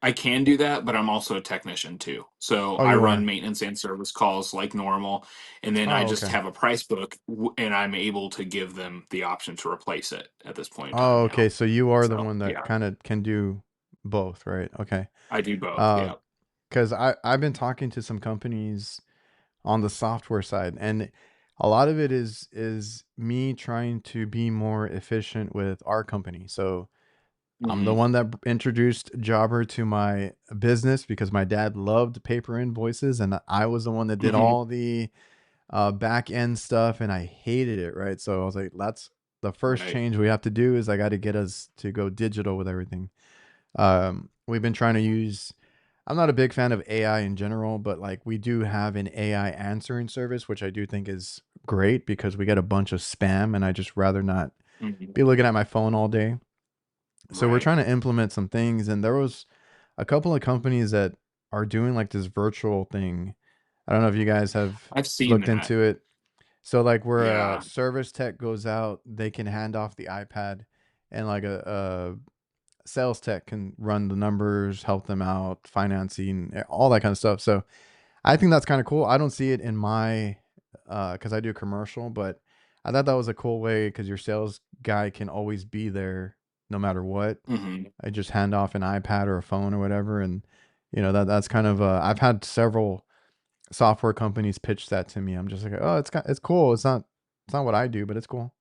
Speaker 2: I can do that, but I'm also a technician too. So
Speaker 1: Oh,
Speaker 2: I
Speaker 1: you
Speaker 2: run
Speaker 1: are.
Speaker 2: maintenance and service calls like normal, and then I
Speaker 1: Oh,
Speaker 2: just
Speaker 1: okay.
Speaker 2: have a price book, and I'm able to give them the option to replace it at this point in time
Speaker 1: Oh, okay.
Speaker 2: now.
Speaker 1: So you are the
Speaker 2: So
Speaker 1: one that
Speaker 2: yeah,
Speaker 1: kind of can do both, right? Okay.
Speaker 2: I do both.
Speaker 1: Uh,
Speaker 2: Yeah.
Speaker 1: because I've been talking to some companies on the software side, and a lot of it is me trying to be more efficient with our company. So I'm the
Speaker 2: Hmm.
Speaker 1: one that introduced Jobber to my business because my dad loved paper invoices, and I was the one that did
Speaker 2: Hmm.
Speaker 1: all the back end stuff, and I hated it. Right, so I was like, "That's the first
Speaker 2: Right.
Speaker 1: change we have to do is I got to get us to go digital with everything." We've been trying to use. I'm not a big fan of AI in general, but like we do have an AI answering service, which I do think is great because we get a bunch of spam, and I just rather not
Speaker 2: Mhm.
Speaker 1: be looking at my phone all day. So we're
Speaker 2: Right.
Speaker 1: trying to implement some things, and there was a couple of companies that are doing like this virtual thing. I don't know if you guys have
Speaker 2: I've seen
Speaker 1: looked
Speaker 2: that.
Speaker 1: into it. So like where a
Speaker 2: Yeah.
Speaker 1: service tech goes out, they can hand off the iPad and like sales tech can run the numbers, help them out, financing, all that kind of stuff. So I think that's kind of cool. I don't see it in my because I do commercial, but I thought that was a cool way because your sales guy can always be there no matter what.
Speaker 2: Hmm.
Speaker 1: I just hand off an iPad or a phone or whatever, and that's kind of I've had several software companies pitch that to me. I'm just like, oh, it's cool. It's not what I do, but it's cool.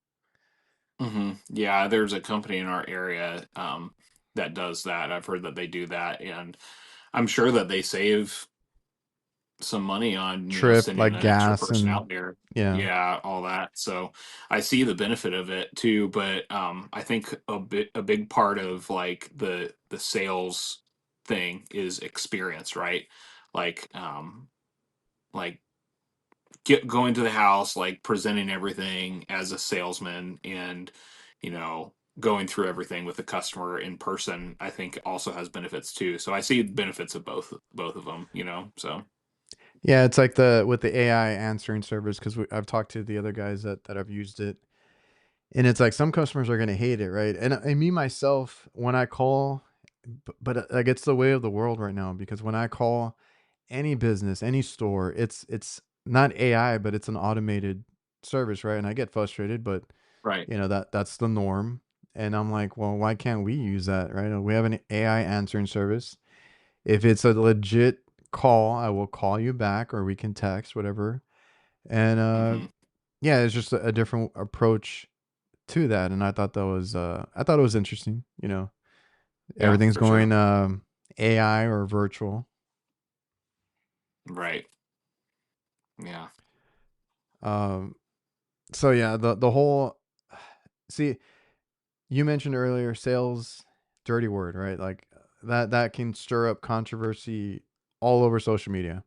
Speaker 2: Hmm. Yeah, there's a company in our area that does that. I've heard that they do that, and I'm sure that they save some money on
Speaker 1: Trip
Speaker 2: sending
Speaker 1: like
Speaker 2: an extra
Speaker 1: gas
Speaker 2: person
Speaker 1: and
Speaker 2: out there.
Speaker 1: yeah,
Speaker 2: Yeah, all that. So I see the benefit of it too, but I think a big part of like the sales thing is experience, right? Like like going to the house, like presenting everything as a salesman, and you know going through everything with the customer in person, I think also has benefits too. So I see benefits of both of them, so
Speaker 1: yeah. It's like the with the AI answering service because I've talked to the other guys that have used it, and it's like some customers are gonna hate it, right? And me myself, when I call, but like it's the way of the world right now because when I call any business, any store, it's not AI, but it's an automated service, right? And I get frustrated, but
Speaker 2: right.
Speaker 1: that's the norm. And I'm like, well, why can't we use that, right? We have an AI answering service. If it's a legit call, I will call you back or we can text, whatever. And
Speaker 2: Hmm.
Speaker 1: yeah, it's just a different approach to that. And I thought it was interesting,
Speaker 2: Yeah,
Speaker 1: everything's
Speaker 2: for sure.
Speaker 1: going AI or virtual.
Speaker 2: Right. Yeah.
Speaker 1: Um so yeah, the whole see, you mentioned earlier sales dirty word, right? Like that can stir up controversy all over social media.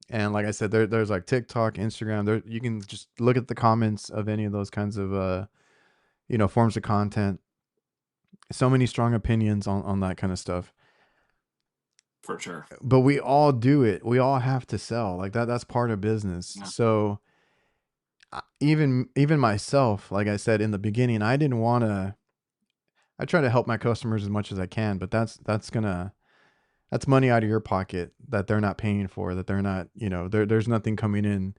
Speaker 1: And like I said, there's like TikTok, Instagram. There you can just look at the comments of any of those kinds of forms of content. So many strong opinions on that kind of stuff.
Speaker 2: For sure.
Speaker 1: But we all do it. We all have to sell. Like that's part of business.
Speaker 2: Yeah.
Speaker 1: So even myself, like I said in the beginning, I didn't want to. I try to help my customers as much as I can, but that's money out of your pocket that they're not paying for. That they're not. There's nothing coming in.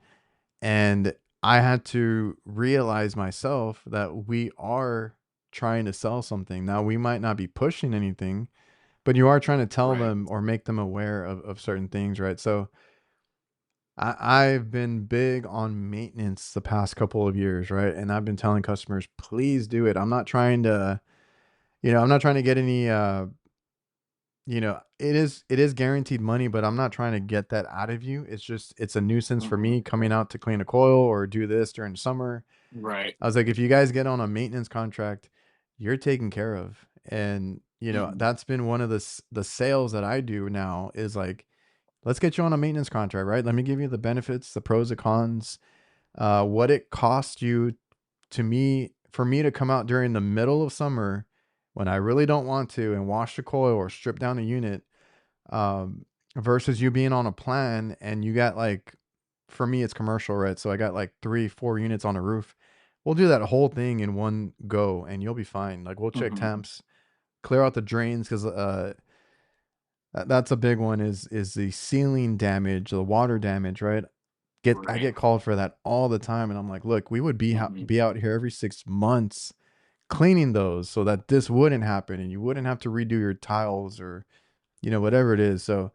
Speaker 1: And I had to realize myself that we are trying to sell something. Now, we might not be pushing anything, but you are trying to tell
Speaker 2: Right.
Speaker 1: them or make them aware of certain things, right? So I've been big on maintenance the past couple of years, right? And I've been telling customers, please do it. I'm not trying to get any it is guaranteed money, but I'm not trying to get that out of you. It's a nuisance for
Speaker 2: Hmm.
Speaker 1: me coming out to clean a coil or do this during the summer.
Speaker 2: Right.
Speaker 1: I was like, if you guys get on a maintenance contract, you're taken care of. And
Speaker 2: Hmm.
Speaker 1: that's been one of the sales that I do now is like, let's get you on a maintenance contract, right? Let me give you the benefits, the pros and cons, what it costs you to me for me to come out during the middle of summer when I really don't want to and wash the coil or strip down a unit, um, versus you being on a plan and you got like, for me, it's commercial, right? So I got like 3, 4 units on a roof. We'll do that whole thing in one go and you'll be fine. Like we'll check
Speaker 2: Hmm.
Speaker 1: temps, clear out the drains because that's a big one is the ceiling damage, the water damage, right? I
Speaker 2: Right.
Speaker 1: get called for that all the time, and I'm like, look, we would
Speaker 2: Hmm.
Speaker 1: be out here every 6 months cleaning those so that this wouldn't happen and you wouldn't have to redo your tiles or whatever it is. So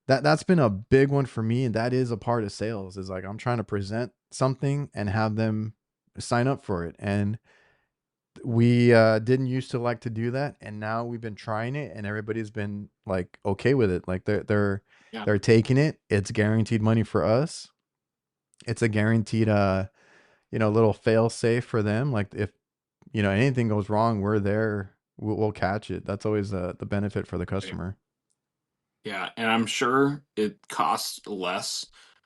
Speaker 1: that's been a big one for me, and that is a part of sales. Is like I'm trying to present something and have them sign up for it. And we didn't used to like to do that, and now we've been trying it, and everybody's been like okay with it. Like
Speaker 2: Yeah.
Speaker 1: they're taking it. It's guaranteed money for us. It's a guaranteed little fail safe for them. Like if anything goes wrong, we're there. We'll catch it. That's always the benefit for the
Speaker 2: Right.
Speaker 1: customer.
Speaker 2: Yeah, and I'm sure it costs less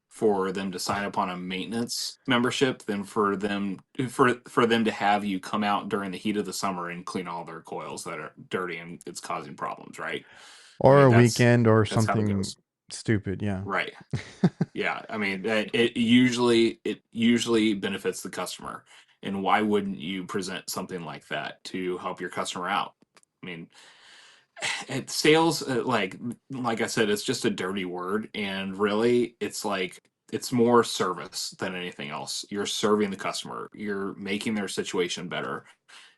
Speaker 2: for them to sign up on a maintenance membership than for them to have you come out during the heat of the summer and clean all their coils that are dirty and it's causing problems, right? I
Speaker 1: Or
Speaker 2: mean,
Speaker 1: a weekend or
Speaker 2: that's how it
Speaker 1: something
Speaker 2: goes.
Speaker 1: stupid. Yeah.
Speaker 2: Right. Yeah, I mean, it usually benefits the customer. And why wouldn't you present something like that to help your customer out? I mean, It sales, like I said, it's just a dirty word, and really, it's like it's more service than anything else. You're serving the customer. You're making their situation better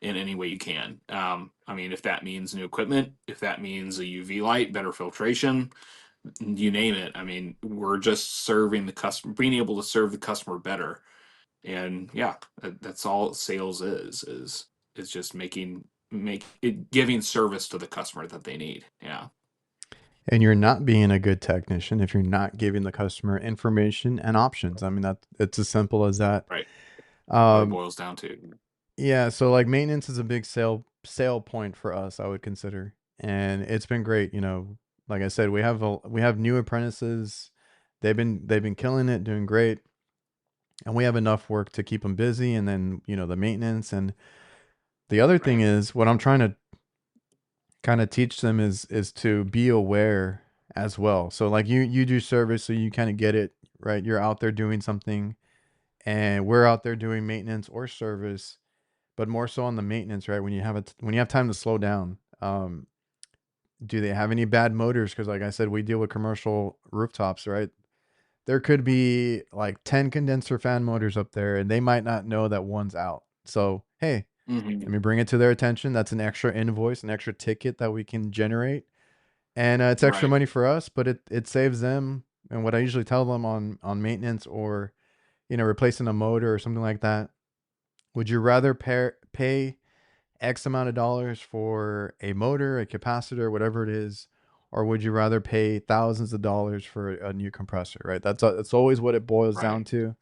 Speaker 2: in any way you can. I mean, if that means new equipment, if that means a UV light, better filtration, you name it. I mean, we're just serving the customer, being able to serve the customer better. And yeah, that's all sales is just make it giving service to the customer that they need. Yeah.
Speaker 1: And you're not being a good technician if you're not giving the customer information and options. I mean, that it's as simple as that.
Speaker 2: Right. What it
Speaker 1: Um,
Speaker 2: boils down to.
Speaker 1: yeah, so like maintenance is a big sale point for us, I would consider. And it's been great, you know. Like I said, we have new apprentices. They've been killing it, doing great. And we have enough work to keep them busy, and then, you know, the maintenance. And the other thing
Speaker 2: Right.
Speaker 1: is what I'm trying to kind of teach them is to be aware as well. So like you do service, so you kind of get it, right? You're out there doing something, and we're out there doing maintenance or service, but more so on the maintenance, right? When you have when you have time to slow down. Do they have any bad motors? Because like I said, we deal with commercial rooftops, right? There could be like 10 condenser fan motors up there, and they might not know that one's out. So hey,
Speaker 2: Hmm.
Speaker 1: let me bring it to their attention. That's an extra invoice, an extra ticket that we can generate, and it's extra
Speaker 2: Right.
Speaker 1: money for us, but it saves them. And what I usually tell them on maintenance, or you know, replacing a motor or something like that, would you rather pay X amount of dollars for a motor, a capacitor, whatever it is, or would you rather pay thousands of dollars for a new compressor? Right. That's always what it boils down
Speaker 2: Right.
Speaker 1: to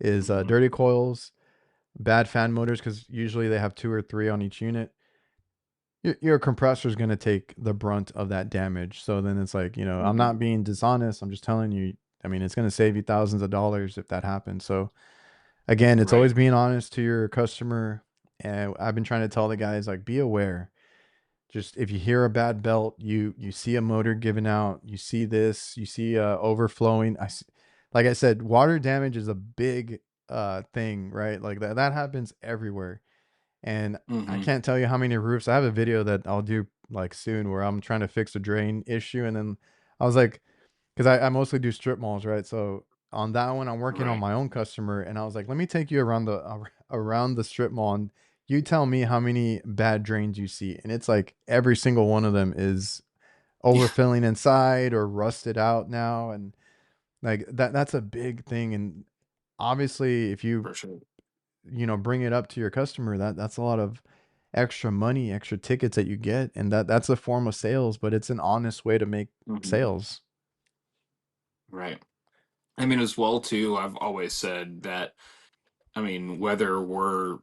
Speaker 1: is
Speaker 2: Hmm.
Speaker 1: dirty coils, bad fan motors, because usually they have two or three on each unit. Your compressor is going to take the brunt of that damage. So then it's like, you know, I'm not
Speaker 2: Hmm.
Speaker 1: being dishonest. I'm just telling you, I mean, it's going to save you thousands of dollars if that happens. So again, it's always
Speaker 2: Right.
Speaker 1: being honest to your customer. And I've been trying to tell the guys, like, be aware. Just if you hear a bad belt, you see a motor giving out, you see this, you see overflowing. Like I said, water damage is a big thing, right? Like that happens everywhere. And I
Speaker 2: Hmm.
Speaker 1: can't tell you how many roofs. I have a video that I'll do like soon where I'm trying to fix a drain issue. And then I was like, because I mostly do strip malls, right? So on that one, I'm working on
Speaker 2: Right.
Speaker 1: my own customer, and I was like, let me take you around around the strip mall, and you tell me how many bad drains you see. And it's like every single one of them is
Speaker 2: Yeah.
Speaker 1: overfilling inside or rusted out now. And like that's a big thing. And obviously, if you
Speaker 2: For sure.
Speaker 1: you know, bring it up to your customer, that's a lot of extra money, extra tickets that you get, and that's a form of sales, but it's an honest way to make
Speaker 2: Hmm.
Speaker 1: sales.
Speaker 2: Right. I mean, as well too. I've always said that. I mean, whether we're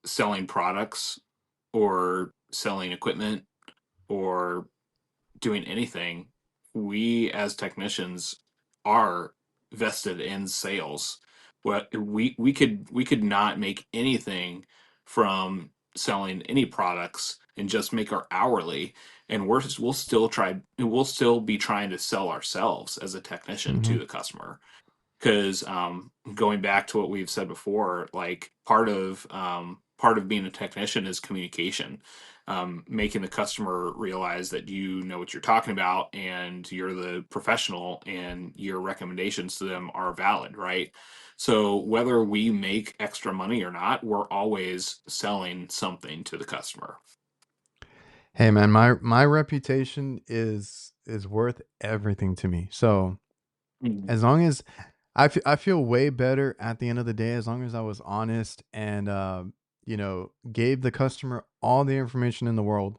Speaker 2: selling products or selling equipment or doing anything, we as technicians are vested in sales. What we could not make anything from selling any products and just make our hourly, and we'll still be trying to sell ourselves as a technician to
Speaker 1: Mhm.
Speaker 2: the customer. Because going back to what we've said before, like part of being a technician is communication, making the customer realize that you know what you're talking about and you're the professional and your recommendations to them are valid, right? So whether we make extra money or not, we're always selling something to the customer.
Speaker 1: Hey man, my reputation is worth everything to me. So,
Speaker 2: Mhm.
Speaker 1: as long as I feel way better at the end of the day as long as I was honest and you know, gave the customer all the information in the world.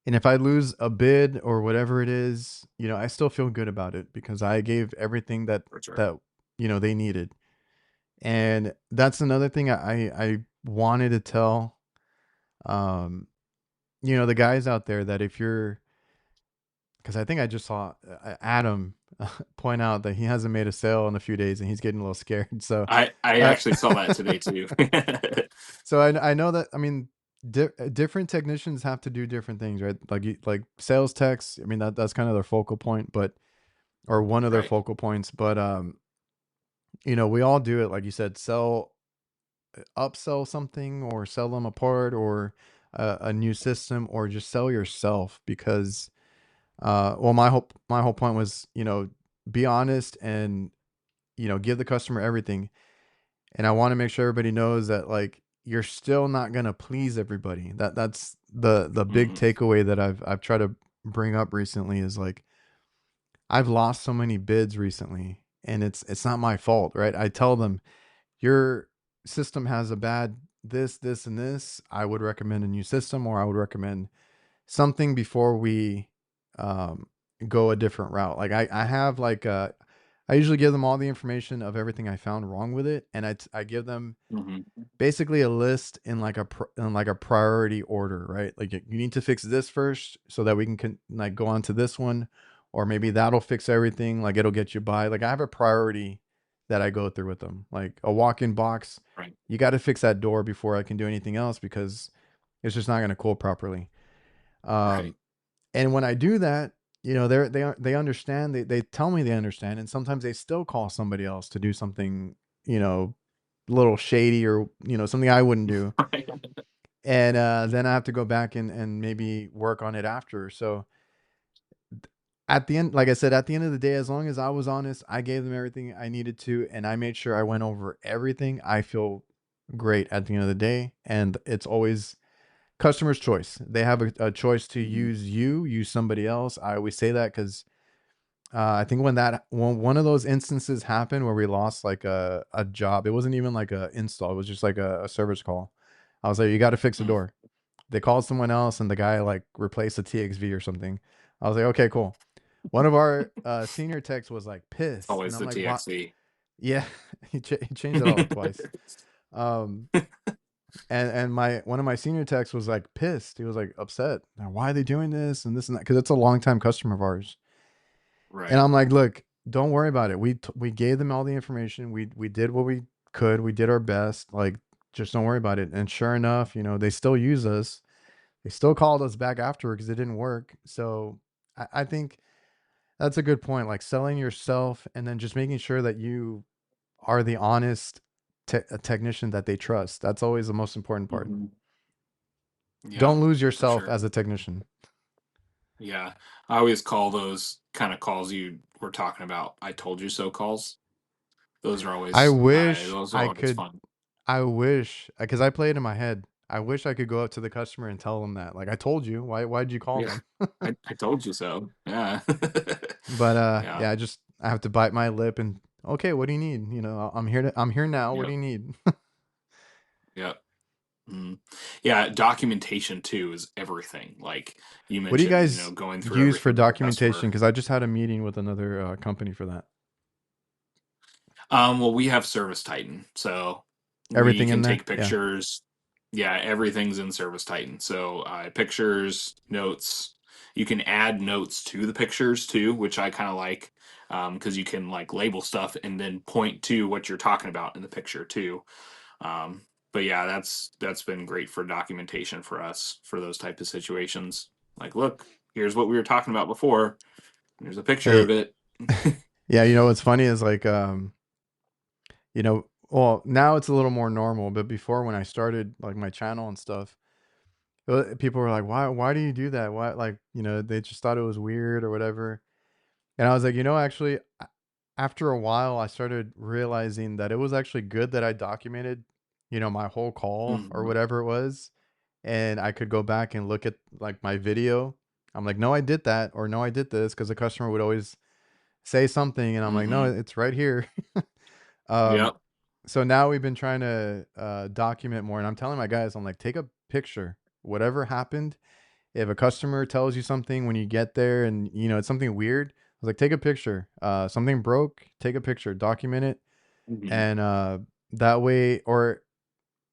Speaker 1: And if I lose a bid or whatever it is, you know, I still feel good about it because I gave everything
Speaker 2: For sure.
Speaker 1: that you know they needed. And that's another thing I wanted to tell um you know the guys out there that if you're because I think I just saw Adam point out that he hasn't made a sale in a few days and he's getting a little scared. So,
Speaker 2: I
Speaker 1: uh,
Speaker 2: actually saw that today too.
Speaker 1: so I know that I mean different technicians have to do different things, right? Like like sales techs. I mean that's kind of their focal point, but or one of their
Speaker 2: Right.
Speaker 1: focal points. But you know, we all do it. Like you said, upsell something or sell them a part or a new system or just sell yourself because well my whole point was, be honest and, give the customer everything. And I want to make sure everybody knows that like you're still not going to please everybody. That's the big
Speaker 2: Hmm.
Speaker 1: takeaway that I've tried to bring up recently is like I've lost so many bids recently and it's not my fault, right? I tell them your system has a bad this and this. I would recommend a new system or I would recommend something before we um go a different route. Like I have like I usually give them all the information of everything I found wrong with it and I give them
Speaker 2: Hmm.
Speaker 1: basically a list in like in like a priority order, right? Like you need to fix this first so that we can like go on to this one, or maybe that'll fix everything. Like it'll get you by. Like I have a priority that I go through with them, like a walk-in box.
Speaker 2: Right.
Speaker 1: You got to fix that door before I can do anything else because it's just not going to cool properly.
Speaker 2: Right.
Speaker 1: Um, and when I do that, they understand. They tell me they understand, and sometimes they still call somebody else to do something, you know, a little shady or something I wouldn't do.
Speaker 2: Right.
Speaker 1: And then I have to go back and maybe work on it after. So at the end, like I said, at the end of the day, as long as I was honest, I gave them everything I needed to, and I made sure I went over everything. I feel great at the end of the day, and it's always customer's choice. They have a choice to
Speaker 2: Mhm.
Speaker 1: use somebody else. I always say that because I think when one of those instances happened where we lost like a job, it wasn't even like a install. It was just like a service call. I was like, you got to fix the
Speaker 2: Mm.
Speaker 1: door. They called someone else, and the guy like replaced the TXV or something. I was like, okay, cool. One of our senior techs was like
Speaker 2: It's
Speaker 1: pissed, and
Speaker 2: always
Speaker 1: I'm
Speaker 2: the
Speaker 1: like, what?
Speaker 2: TXV.
Speaker 1: Yeah, he changed it all like twice. Um, and my one of my senior techs was like pissed. He was like upset. Now, why are they doing this and this and that? Because it's a longtime customer of ours. And
Speaker 2: Right.
Speaker 1: I'm like, look, don't worry about it. We gave them all the information. We did what we could. We did our best. Like, just don't worry about it. And sure enough, they still use us. They still called us back afterward because it didn't work. So I think that's a good point. Like selling yourself and then just making sure that you are the honest technician that they trust. That's always the most important part.
Speaker 2: Hmm. Yeah,
Speaker 1: Don't lose
Speaker 2: for
Speaker 1: yourself
Speaker 2: sure.
Speaker 1: as a technician.
Speaker 2: Yeah. I always call those kind of calls you were talking about I told you so calls.
Speaker 1: I wish
Speaker 2: Those are
Speaker 1: I
Speaker 2: always
Speaker 1: could
Speaker 2: fun.
Speaker 1: I wish because I play it in my head. I wish I could go up to the customer and tell them that. Like I told you, why'd you call
Speaker 2: Yeah.
Speaker 1: them?
Speaker 2: I told you so. Yeah.
Speaker 1: But
Speaker 2: Yeah.
Speaker 1: yeah, I have to bite my lip and okay, what do you need? I'm here now. What do
Speaker 2: Yep.
Speaker 1: you need?
Speaker 2: Yep. Mm. Yeah, documentation too is everything. Like you
Speaker 1: What do you
Speaker 2: mentioned,
Speaker 1: guys
Speaker 2: going through
Speaker 1: use for
Speaker 2: everything with the customer.
Speaker 1: documentation? Because I just had a meeting with another company for that.
Speaker 2: Well, we have Service Titan, so we
Speaker 1: Everything
Speaker 2: can
Speaker 1: in there?
Speaker 2: take
Speaker 1: Yeah.
Speaker 2: pictures. Yeah, everything's in Service Titan. So pictures, notes. You can add notes to the pictures too, which I kind of like because you can like label stuff and then point to what you're talking about in the picture too. Um, but yeah, that's been great for documentation for us for those type of situations. Like, look, here's what we were talking about before. There's a picture
Speaker 1: Hey,
Speaker 2: of it.
Speaker 1: yeah, what's funny is like well, now it's a little more normal, but before when I started like my channel and stuff, people were like, why do you do that? Why like, they just thought it was weird or whatever. And I was like, actually after a while I started realizing that it was actually good that I documented, my whole call or
Speaker 2: Mhm.
Speaker 1: whatever it was, and I could go back and look at like my video. I'm like, no, I did that, or no, I did this, because the customer would always say something, and I'm like, no,
Speaker 2: Mhm.
Speaker 1: it's right here. um,
Speaker 2: Yep.
Speaker 1: so now we've been trying to document more, and I'm telling my guys, I'm like, take a picture, whatever happened. If a customer tells you something when you get there, and it's something weird, I was like, take a picture. Something broke, take a picture, document it,
Speaker 2: Mhm.
Speaker 1: and that way, or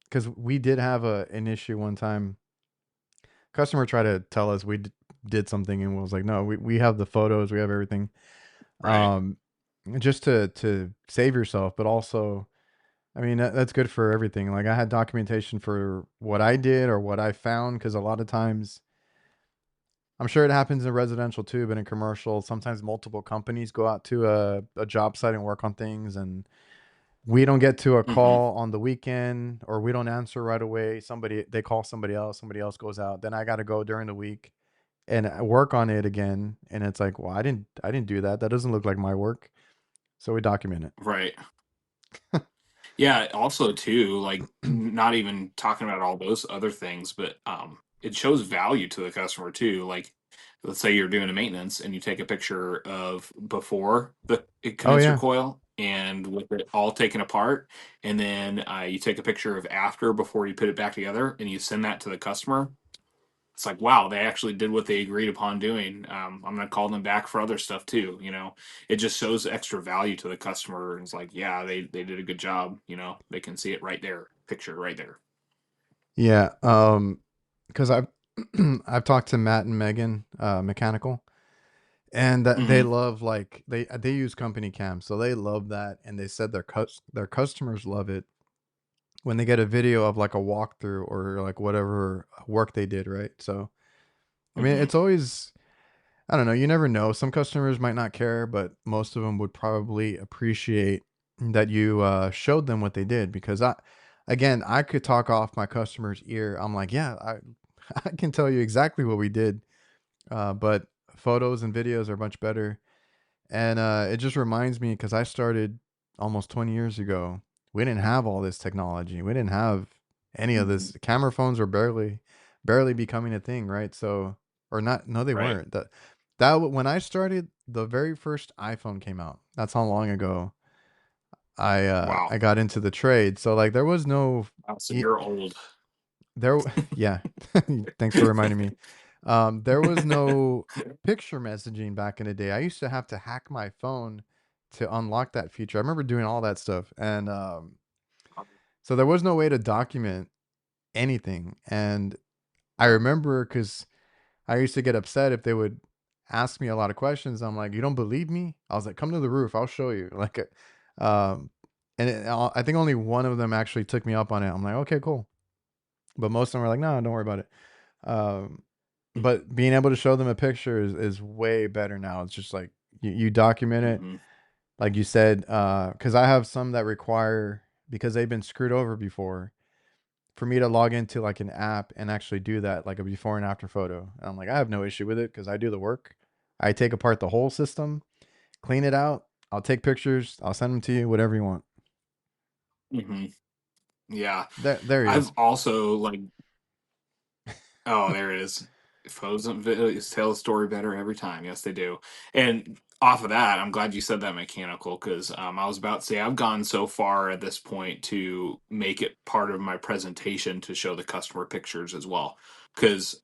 Speaker 1: because we did have an issue one time. Customer tried to tell us we did something, and we was like, no, we have the photos, we have everything.
Speaker 2: Right.
Speaker 1: Um, just to save yourself, but also, I mean, that's good for everything. Like I had documentation for what I did or what I found, because a lot of times, I'm sure it happens in residential too, but in commercial, sometimes multiple companies go out to a job site and work on things, and we don't get to a
Speaker 2: Hmm.
Speaker 1: call on the weekend or we don't answer right away. They call somebody else goes out. Then I got to go during the week and work on it again. And it's like, well, I didn't do that. That doesn't look like my work. So we document it.
Speaker 2: Right. Yeah, also too, like not even talking about all those other things, but it shows value to the customer too. Like let's say you're doing a maintenance and you take a picture of before the
Speaker 1: Oh
Speaker 2: condenser
Speaker 1: yeah.
Speaker 2: coil and with it all taken apart, and then you take a picture of after before you put it back together and you send that to the customer. It's like, wow, they actually did what they agreed upon doing. I'm gonna call them back for other stuff too. It just shows extra value to the customer. And it's like, yeah, they did a good job. They can see it right there, picture right there.
Speaker 1: Yeah. Because I've I've talked to Matt and Megan, mechanical, and that they
Speaker 2: Hmm.
Speaker 1: love like they use company cams, so they love that, and they said their customers love it when they get a video of like a walkthrough or like whatever work they did, right? So I mean,
Speaker 2: Hmm.
Speaker 1: it's always I don't know. You never know. Some customers might not care, but most of them would probably appreciate that you showed them what they did because again, I could talk off my customer's ear. I'm like, yeah, I can tell you exactly what we did, but photos and videos are much better. And it just reminds me because I started almost 20 years ago. We didn't have all this technology. We didn't have any of
Speaker 2: Hmm.
Speaker 1: this. Camera phones were barely becoming a thing, right? So, or not? No, they
Speaker 2: Right.
Speaker 1: weren't. When I started, the very first iPhone came out. That's how long ago
Speaker 2: Wow.
Speaker 1: I got into the trade. So like there was no
Speaker 2: Wow, so
Speaker 1: e-
Speaker 2: you're old.
Speaker 1: yeah. Thanks for reminding me. There was no picture messaging back in the day. I used to have to hack my phone to unlock that feature. I remember doing all that stuff, and so there was no way to document anything. And I remember because I used to get upset if they would ask me a lot of questions. I'm like, "You don't believe me?" I was like, "Come to the roof. I'll show you." And I think only one of them actually took me up on it. I'm like, "Okay, cool." But most of them were like, "No, don't worry about it." Um, but being able to show them a picture is way better now. It's just like you document it,
Speaker 2: Hmm.
Speaker 1: like you said, because I have some that require because they've been screwed over before for me to log into like an app and actually do that, like a before and after photo. And I'm like, I have no issue with it because I do the work. I take apart the whole system, clean it out. I'll take pictures. I'll send them to you, whatever you want.
Speaker 2: Hmm. Yeah.
Speaker 1: There he
Speaker 2: I've
Speaker 1: is.
Speaker 2: also like Oh, there it is. Photos and videos tell a story better every time. Yes, they do. And off of that, I'm glad you said that mechanical because I was about to say I've gone so far at this point to make it part of my presentation to show the customer pictures as well. Because,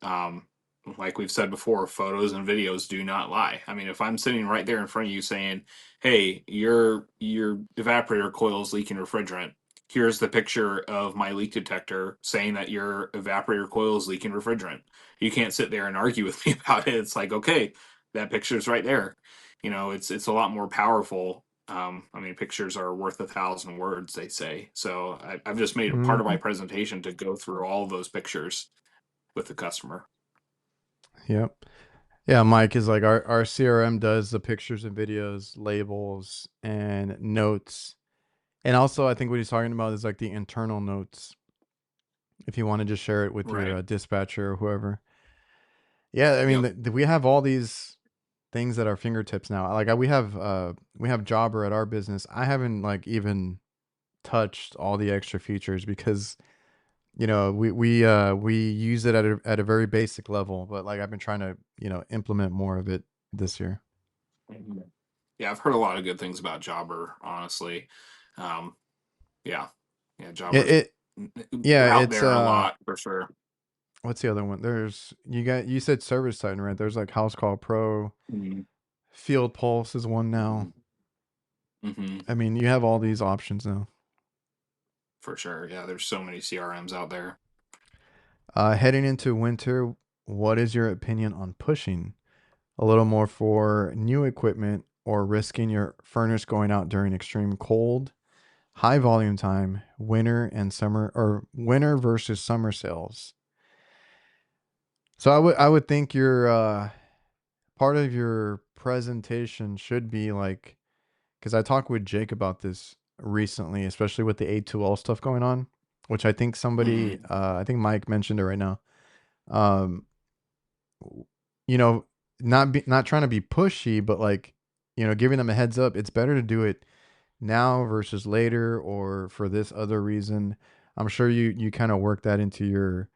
Speaker 2: like we've said before, photos and videos do not lie. I mean, if I'm sitting right there in front of you saying, "Hey, your evaporator coil is leaking refrigerant," here's the picture of my leak detector saying that your evaporator coil is leaking refrigerant. You can't sit there and argue with me about it. It's like, okay, that picture's right there. It's a lot more powerful. I mean, pictures are worth 1,000 words, they say. So I've just made it part of my
Speaker 1: Hmm.
Speaker 2: presentation to go through all of those pictures with the customer.
Speaker 1: Yep. Yeah, Mike is like our CRM does the pictures and videos, labels, and notes. And also, I think what he's talking about is like the internal notes. If you want to just share it with your
Speaker 2: Right.
Speaker 1: dispatcher or whoever. Yeah, I mean,
Speaker 2: Yep.
Speaker 1: we have all these things at our fingertips now. Like we have Jobber at our business. I haven't like even touched all the extra features because we use it at a very basic level. But like I've been trying to implement more of it this year.
Speaker 2: Mhm. Yeah, I've heard a lot of good things about Jobber, honestly. Um, yeah. Yeah,
Speaker 1: It,
Speaker 2: Jobber's
Speaker 1: it yeah,
Speaker 2: they're out
Speaker 1: it's
Speaker 2: there a lot for sure.
Speaker 1: what's the other one? You said Service Titan, right? There's like House Call Pro,
Speaker 2: Mhm.
Speaker 1: Field Pulse is one now.
Speaker 2: Mhm. Mhm.
Speaker 1: I mean, you have all these options now.
Speaker 2: For sure. Yeah, there's so many CRMs out there.
Speaker 1: Heading into winter, what is your opinion on pushing a little more for new equipment or risking your furnace going out during extreme cold, high volume time, winter and summer, or winter versus summer sales? So I would think your part of your presentation should be like because I talked with Jake about this. recently, especially with the A2L stuff going on, which I think somebody,
Speaker 2: Hmm.
Speaker 1: I think Mike mentioned it right now. Um, you know, not trying to be pushy, but like, giving them a heads up. It's better to do it now versus later, or for this other reason. I'm sure you kind of work that into your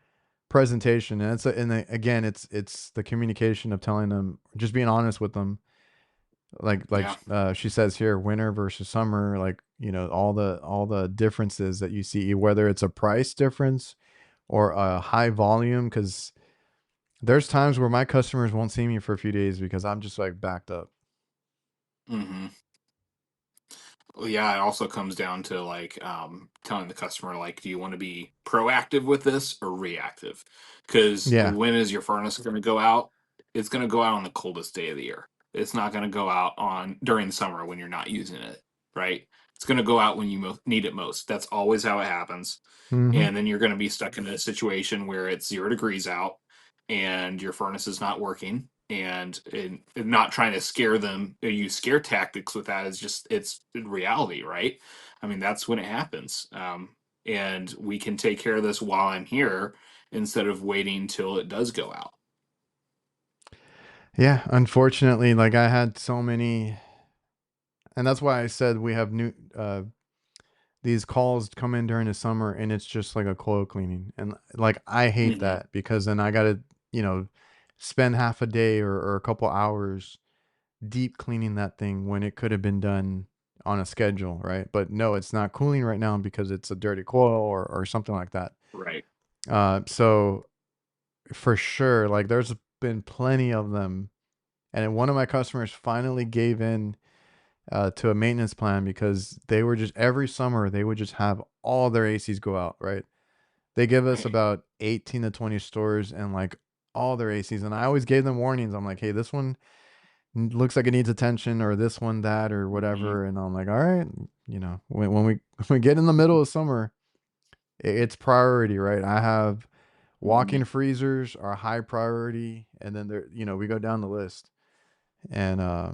Speaker 1: presentation, and again, it's the communication of telling them, just being honest with them,
Speaker 2: Yeah.
Speaker 1: she says here, winter versus summer, like, all the differences that you see, whether it's a price difference or a high volume, because there's times where my customers won't see me for a few days because I'm just like backed up.
Speaker 2: Hmm. Well, yeah, it also comes down to like telling the customer, like, do you want to be proactive with this or reactive? Because
Speaker 1: Yeah.
Speaker 2: when is your furnace going to go out? It's going to go out on the coldest day of the year. It's not going to go out on during the summer when you're not using it, right? It's going to go out when you need it most. That's always how it happens.
Speaker 1: Hmm.
Speaker 2: And then you're going to be stuck in a situation where it's 0 degrees out and your furnace is not working, and not trying to scare them or use scare tactics with that is just it's reality, right? I mean, that's when it happens. And we can take care of this while I'm here instead of waiting till it does go out.
Speaker 1: Yeah, unfortunately, like, I had so many, and that's why I said we have new these calls come in during the summer, and it's just like a coil cleaning. And like, I hate
Speaker 2: Hmm.
Speaker 1: that because then I gotta, you know, spend half a day or a couple hours deep cleaning that thing when it could have been done on a schedule, right? But no, it's not cooling right now because it's a dirty coil or something like that.
Speaker 2: Right.
Speaker 1: So for sure, like, there's been plenty of them. And then one of my customers finally gave in to a maintenance plan because they were just, every summer they would just have all their ACs go out, right? They give us
Speaker 2: Right.
Speaker 1: about 18 to 20 stores, and like all their ACs. And I always gave them warnings. I'm like, hey, this one looks like it needs attention, or this one, that, or
Speaker 2: Hmm.
Speaker 1: whatever. And I'm like, all right, when we when we get in the middle of summer, it's priority, right? I have walk-in
Speaker 2: Hmm.
Speaker 1: freezers are high priority, and then we go down the list. And I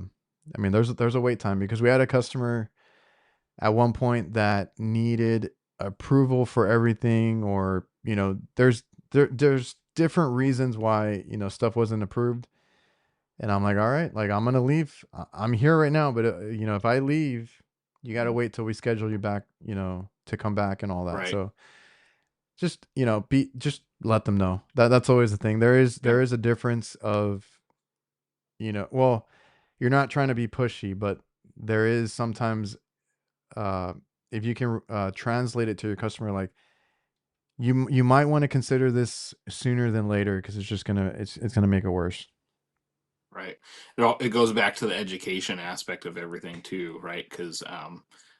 Speaker 1: mean, there's a wait time because we had a customer at one point that needed approval for everything, or there's different reasons why stuff wasn't approved. And I'm like, all right, like, I'm gonna leave. I'm here right now, but if I leave, you got to wait till we schedule you back, to come back and all that.
Speaker 2: Right.
Speaker 1: So just be just let them know that that's always the thing. There is
Speaker 2: Yep.
Speaker 1: there is a difference of, well, you're not trying to be pushy, but there is sometimes, uh, if you can translate it to your customer, like, you might want to consider this sooner than later because it's gonna make it worse.
Speaker 2: Right. It goes back to the education aspect of everything too, right? Because I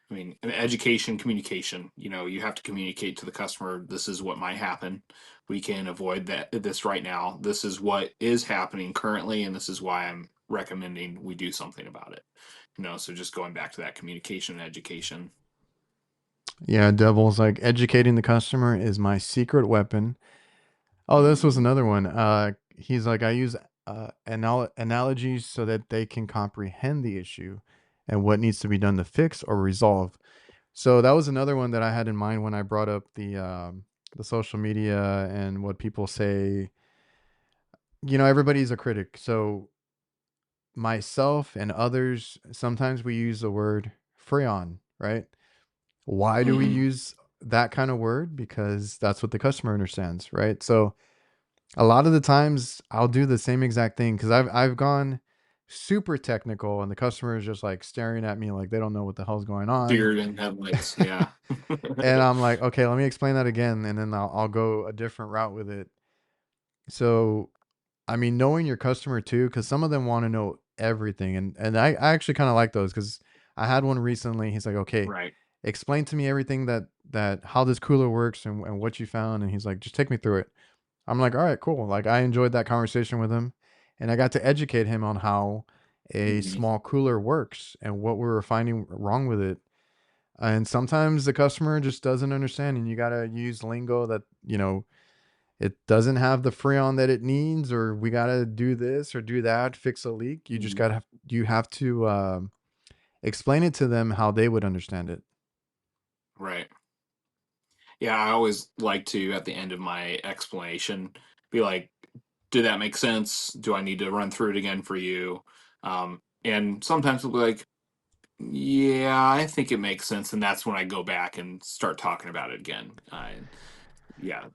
Speaker 2: mean, education, communication. You have to communicate to the customer. This is what might happen. We can avoid this right now. This is what is happening currently, and this is why I'm recommending we do something about it. So just going back to that communication and education.
Speaker 1: Yeah, Devil's like, educating the customer is my secret weapon. Oh, this was
Speaker 2: Hmm.
Speaker 1: another one. He's like, I use analogies so that they can comprehend the issue and what needs to be done to fix or resolve. So that was another one that I had in mind when I brought up the social media and what people say. Everybody's a critic. So myself and others, sometimes we use the word freon, right? Why do we
Speaker 2: Hmm.
Speaker 1: use that kind of word? Because that's what the customer understands, right? So a lot of the times I'll do the same exact thing because I've gone super technical, and the customer is just like staring at me like they don't know what the hell's going on.
Speaker 2: Deer in headlights. Yeah.
Speaker 1: And I'm like, okay, let me explain that again, and then I'll go a different route with it. So, I mean, knowing your customer too, because some of them want to know everything, and I actually kind of like those because I had one recently. He's like, okay,
Speaker 2: Right.
Speaker 1: explain to me everything that how this cooler works and what you found. And he's like, just take me through it. I'm like, all right, cool. Like, I enjoyed that conversation with him, and I got to educate him on how a
Speaker 2: Hmm.
Speaker 1: small cooler works and what we were finding wrong with it. And sometimes the customer just doesn't understand, and you gotta use lingo that it doesn't have the freon that it needs, or we gotta do this or do that, fix a leak. You just
Speaker 2: Hmm.
Speaker 1: you have to explain it to them how they would understand it.
Speaker 2: Right. Yeah, I always like to, at the end of my explanation, be like, did that make sense? Do I need to run through it again for you? And sometimes they'll be like, yeah, I think it makes sense. And that's when I go back and start talking about it again. Yeah.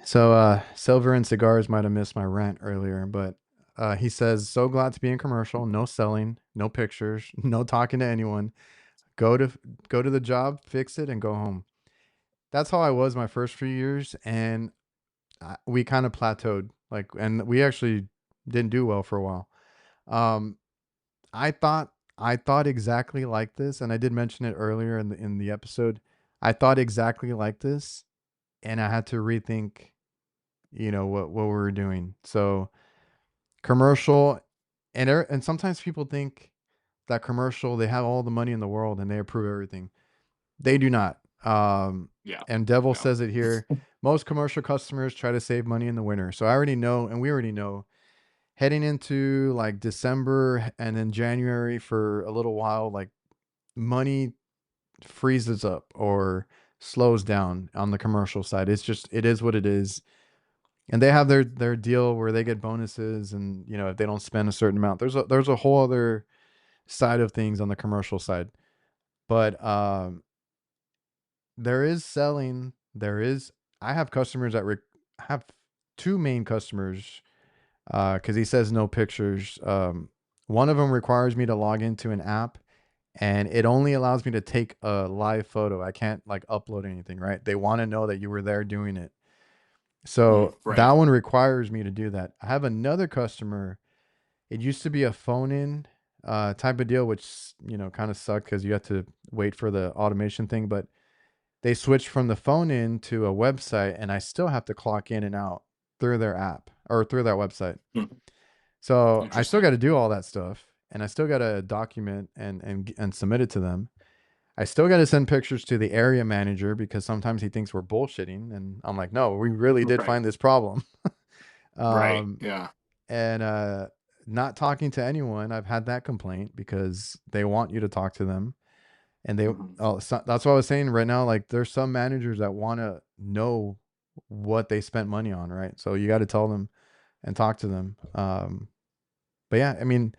Speaker 1: So Silver and Cigars might have missed my rant earlier, but he says, so glad to be in commercial, no selling, no pictures, no talking to anyone. Go to go to the job, fix it, and go home. That's how I was my first few years, and we kind of plateaued. Like, and we actually didn't do well for a while. Um, I thought I thought exactly like this, and I did mention it earlier in the episode. I thought exactly like this, and I had to rethink, what we were doing. So commercial, and sometimes people think that commercial they have all the money in the world and they approve everything. They do not.
Speaker 2: Yeah.
Speaker 1: And Devil
Speaker 2: No.
Speaker 1: says it here. Most commercial customers try to save money in the winter. So I already know, and we already know, heading into like December and then January for a little while, like money freezes up or slows down on the commercial side. It is what it is. And they have their deal where they get bonuses, and if they don't spend a certain amount, there's a whole other side of things on the commercial side. But there is selling. There is. I have customers that have two main customers because he says no pictures. One of them requires me to log into an app, and it only allows me to take a live photo. I can't like upload anything, right? They want to know that you were there doing it. So that
Speaker 2: Right.
Speaker 1: one requires me to do that. I have another customer. It used to be a phone in type of deal, which kind of sucked because you have to wait for the automation thing. But they switched from the phone in to a website, and I still have to clock in and out through their app or through their website.
Speaker 2: Hmm.
Speaker 1: So I still got
Speaker 2: Interesting.
Speaker 1: to do all that stuff, and I still got to document and submit it to them. I still got to send pictures to the area manager because sometimes he thinks we're bullshitting, and I'm like, no, we really did
Speaker 2: Right.
Speaker 1: find this problem.
Speaker 2: Right.
Speaker 1: um,
Speaker 2: Yeah.
Speaker 1: and not talking to anyone, I've had that complaint because they want you to talk to them, and they.
Speaker 2: Hmm.
Speaker 1: Oh, so, that's what I was saying right now. Like, there's some managers that want to know what they spent money on, right? So you got to tell them and talk to them. But yeah, I mean,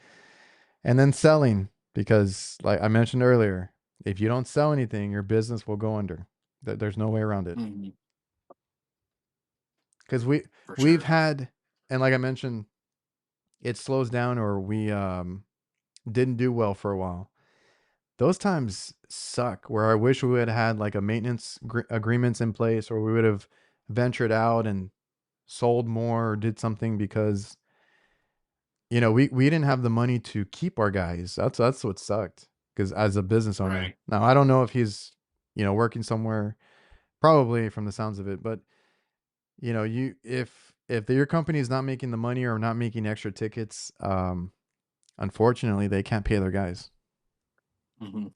Speaker 1: and then selling, because like I mentioned earlier, if you don't sell anything, your business will go under. There's no way around it.
Speaker 2: Hmm.
Speaker 1: Because
Speaker 2: For
Speaker 1: we've
Speaker 2: sure.
Speaker 1: had, and like I mentioned, it slows down or we didn't do well for a while. Those times suck. Where I wish we would have had like a maintenance agreements in place, or we would have ventured out and sold more or did something because we didn't have the money to keep our guys. That's what sucked. Because as a business owner,
Speaker 2: Right.
Speaker 1: now I don't know if he's working somewhere, probably from the sounds of it, but you if your company is not making the money or not making extra tickets, unfortunately they can't pay their guys.
Speaker 2: Hmm.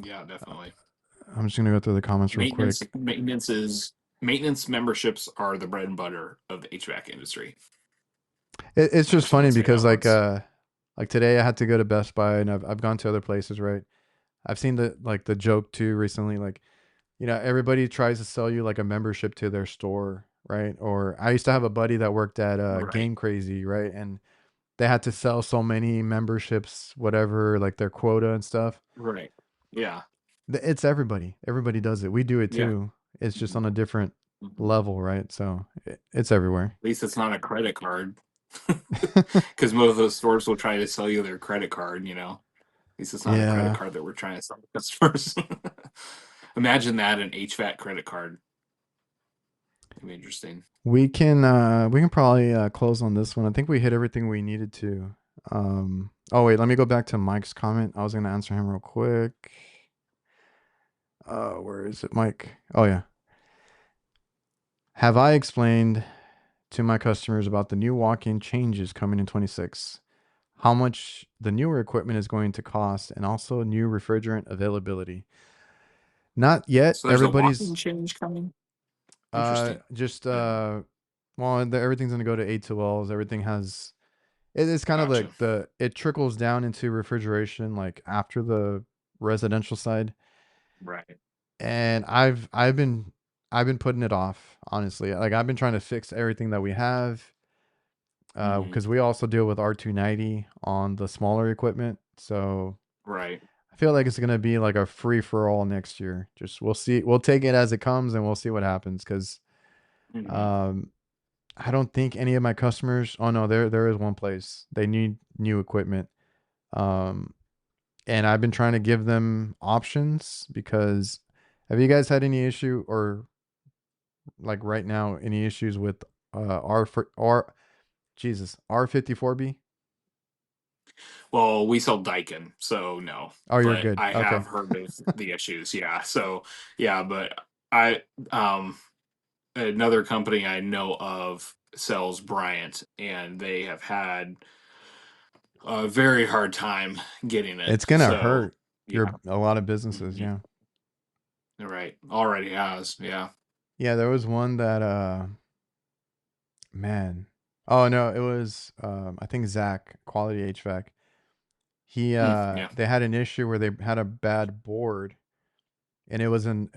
Speaker 2: Yeah, definitely.
Speaker 1: I'm just gonna go through the comments real
Speaker 2: Maintenance
Speaker 1: quick.
Speaker 2: maintenance is maintenance memberships are the bread and butter of the HVAC industry.
Speaker 1: It's
Speaker 2: I
Speaker 1: just
Speaker 2: heard someone
Speaker 1: funny
Speaker 2: say
Speaker 1: because
Speaker 2: that once.
Speaker 1: like today I had to go to Best Buy, and I've gone to other places, right? I've seen the joke too recently, like everybody tries to sell you like a membership to their store, right? Or I used to have a buddy that worked at
Speaker 2: Right.
Speaker 1: Game Crazy, right? And they had to sell so many memberships, whatever, like their quota and stuff.
Speaker 2: Right. Yeah.
Speaker 1: It's everybody. Everybody does it. We do it
Speaker 2: Yeah.
Speaker 1: too. It's just
Speaker 2: Hmm.
Speaker 1: on a different
Speaker 2: Hmm.
Speaker 1: level, right? So it's everywhere.
Speaker 2: At least it's not a credit card. Because most of those stores will try to sell you their credit card, you know. At least it's not a credit
Speaker 1: Yeah.
Speaker 2: card that we're trying to sell to customers. Imagine that an HVAC credit card. It'd be interesting.
Speaker 1: We can probably close on this one. I think we hit everything we needed to. Oh wait, let me go back to Mike's comment. I was gonna answer him real quick. Where is it, Mike? Oh yeah. Have I explained to my customers about the new walk-in changes coming in 26? How much the newer equipment is going to cost, and also new refrigerant availability? Not yet.
Speaker 2: So there's a walking
Speaker 1: Everybody's
Speaker 2: change coming. Interesting.
Speaker 1: just
Speaker 2: I didn't.
Speaker 1: well, everything's gonna go to A2Ls. Everything has it's kind of
Speaker 2: Gotcha.
Speaker 1: like it trickles down into refrigeration like after the residential side,
Speaker 2: Right.
Speaker 1: and I've been putting it off, honestly. Like, I've been trying to fix everything that we have,
Speaker 2: Hmm.
Speaker 1: because we also deal with R290 on the smaller equipment. So
Speaker 2: Right.
Speaker 1: I feel like it's gonna be like a free for all next year. Just we'll see. We'll take it as it comes, and we'll see what happens. Because
Speaker 2: Hmm.
Speaker 1: um, I don't think any of my customers. Oh no, there is one place they need new equipment. Um, and I've been trying to give them options because have you guys had any issue or like right now any issues with R Jesus R54B?
Speaker 2: Well, we sell Daikin, so no.
Speaker 1: Oh, you're
Speaker 2: But
Speaker 1: good.
Speaker 2: I
Speaker 1: Okay.
Speaker 2: have heard of the issues. Yeah. So yeah, but I another company I know of sells Bryant, and they have had a very hard time getting it.
Speaker 1: It's gonna
Speaker 2: So
Speaker 1: hurt
Speaker 2: yeah.
Speaker 1: your a lot of businesses,
Speaker 2: Hmm.
Speaker 1: yeah.
Speaker 2: Right. Already has. Yeah.
Speaker 1: Yeah, there was one that man. Oh no, it was I think Zach, Quality HVAC. He
Speaker 2: Yeah.
Speaker 1: they had an issue where they had a bad board and it was a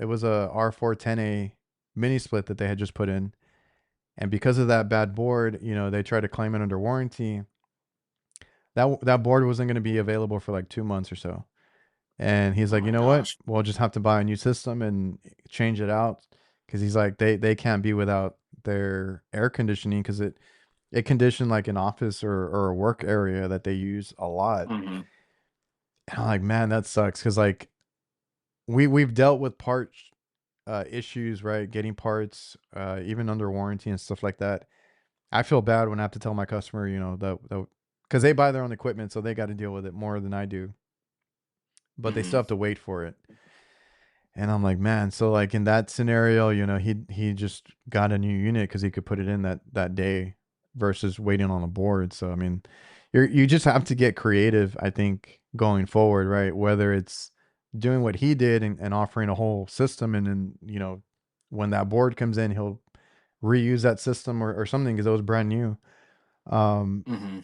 Speaker 1: R410A mini split that they had just put in. And because of that bad board, they tried to claim it under warranty. That board wasn't going to be available for like 2 months or so. And he's
Speaker 2: Oh
Speaker 1: like, "You
Speaker 2: my
Speaker 1: know what?
Speaker 2: gosh.
Speaker 1: We'll just have to buy a new system and change it out." Cuz he's like they can't be without their air conditioning cuz it conditioned like an office or a work area that they use a lot.
Speaker 2: Hmm.
Speaker 1: And I'm like, "Man, that sucks." Cuz like we've dealt with part issues, right? Getting parts even under warranty and stuff like that. I feel bad when I have to tell my customer, that because they buy their own equipment, so they got to deal with it more than I do, but they still
Speaker 2: Hmm.
Speaker 1: have to wait for it. And I'm like, man, so like in that scenario, he just got a new unit because he could put it in that day versus waiting on a board. So I mean, you just have to get creative, I think, going forward, right? Whether it's doing what he did and offering a whole system, and then when that board comes in, he'll reuse that system or something because it was brand new. Um,
Speaker 2: Hmm.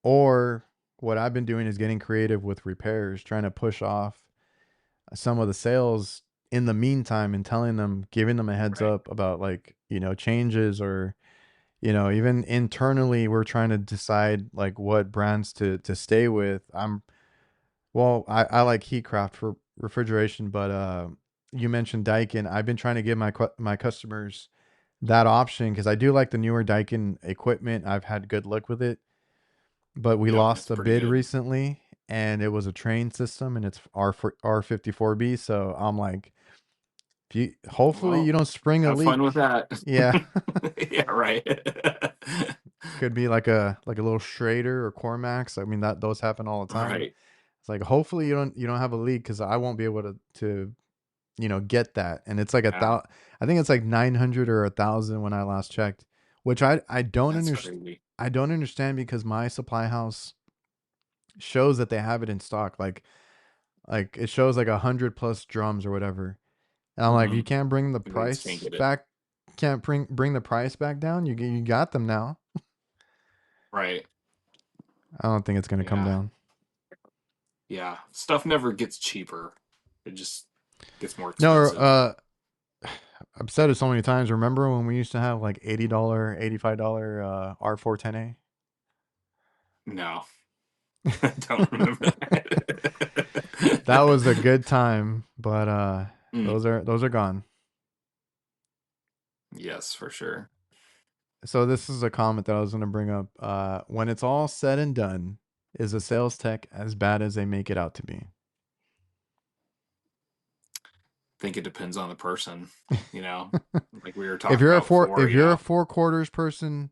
Speaker 1: or what I've been doing is getting creative with repairs, trying to push off some of the sales in the meantime and telling them, giving them a heads
Speaker 2: Right.
Speaker 1: up about like, changes or, even internally we're trying to decide like what brands to stay with. I like Heatcraft for refrigeration, but you mentioned Daikin. I've been trying to give my customers that option because I do like the newer Daikin equipment. I've had good luck with it, but we
Speaker 2: Yep.
Speaker 1: lost
Speaker 2: It's
Speaker 1: a
Speaker 2: pretty
Speaker 1: bid
Speaker 2: good.
Speaker 1: recently and it was a train system and it's R54B. So I'm like, if you hopefully you
Speaker 2: Well,
Speaker 1: don't spring a
Speaker 2: have fun with
Speaker 1: leak.
Speaker 2: that.
Speaker 1: Yeah.
Speaker 2: Yeah. Right.
Speaker 1: Could be like a little Schrader or Cormax. I mean that those happen all the time.
Speaker 2: Right.
Speaker 1: It's like hopefully you don't have a leak because I won't be able to get that. And it's like
Speaker 2: Yeah.
Speaker 1: I think it's like 900 or 1,000 when I last checked, which I don't
Speaker 2: That's
Speaker 1: understand.
Speaker 2: crazy.
Speaker 1: I don't understand because my supply house shows that they have it in stock. Like it shows like 100 plus drums or whatever. And I'm like,
Speaker 2: Hmm.
Speaker 1: you can't bring the
Speaker 2: They just can't
Speaker 1: price
Speaker 2: get it.
Speaker 1: back. Can't bring the price back down. You got them now.
Speaker 2: Right.
Speaker 1: I don't think it's gonna come
Speaker 2: Yeah.
Speaker 1: down.
Speaker 2: Yeah. Stuff never gets cheaper. It just gets more
Speaker 1: No,
Speaker 2: expensive.
Speaker 1: I've said it so many times. Remember when we used to have like $80, $85 R410A?
Speaker 2: No, I don't remember
Speaker 1: That was a
Speaker 2: that.
Speaker 1: good time, but
Speaker 2: Mm,
Speaker 1: those are gone.
Speaker 2: yes, for sure.
Speaker 1: So this is a comment that I was gonna bring up. When it's all said and done, is a sales tech as bad as they make it out to be?
Speaker 2: Think it depends on the person, you know, like we were
Speaker 1: If
Speaker 2: talking
Speaker 1: you're a
Speaker 2: about
Speaker 1: four
Speaker 2: before,
Speaker 1: if you're a four quarters person,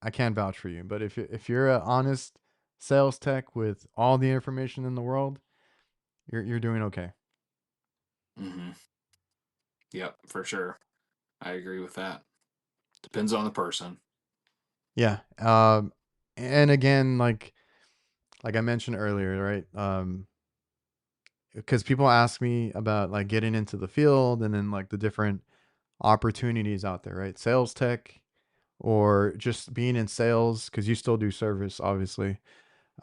Speaker 1: I can't vouch for you. But if you're an honest sales tech with all the information in the world, you're doing okay.
Speaker 2: hmm. Yep, for sure. I agree with that. Depends on the person.
Speaker 1: Yeah. And again, like I mentioned earlier, right? Because people ask me about like getting into the field and then like the different opportunities out there, right? Sales tech or just being in sales because you still do service, obviously.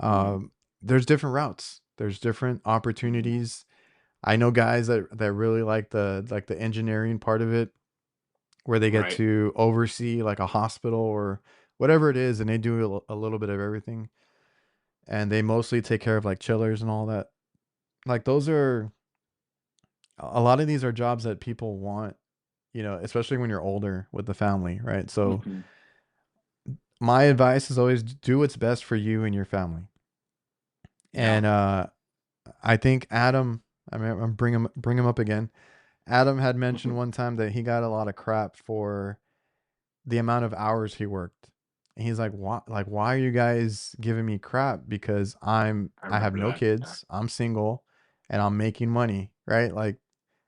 Speaker 2: Hmm.
Speaker 1: Um, there's different routes. There's different
Speaker 2: Mhm.
Speaker 1: opportunities. I know guys that really like the engineering part of it, where they get
Speaker 2: Right.
Speaker 1: to oversee like a hospital or whatever it is, and they do a little bit of everything, and they mostly take care of like chillers and all that. Like those are a lot of these are jobs that people want, especially when you're older with the family, right? So
Speaker 2: Mhm.
Speaker 1: my advice is always do what's best for you and your family.
Speaker 2: Yeah.
Speaker 1: And I think Adam, I'm bring him up again. Adam had mentioned
Speaker 2: Mhm.
Speaker 1: one time that he got a lot of crap for the amount of hours he worked. And he's like, why are you guys giving me crap? Because
Speaker 2: I
Speaker 1: I have
Speaker 2: remember
Speaker 1: no
Speaker 2: that. Yeah.
Speaker 1: kids, I'm single, and I'm making money, right? Like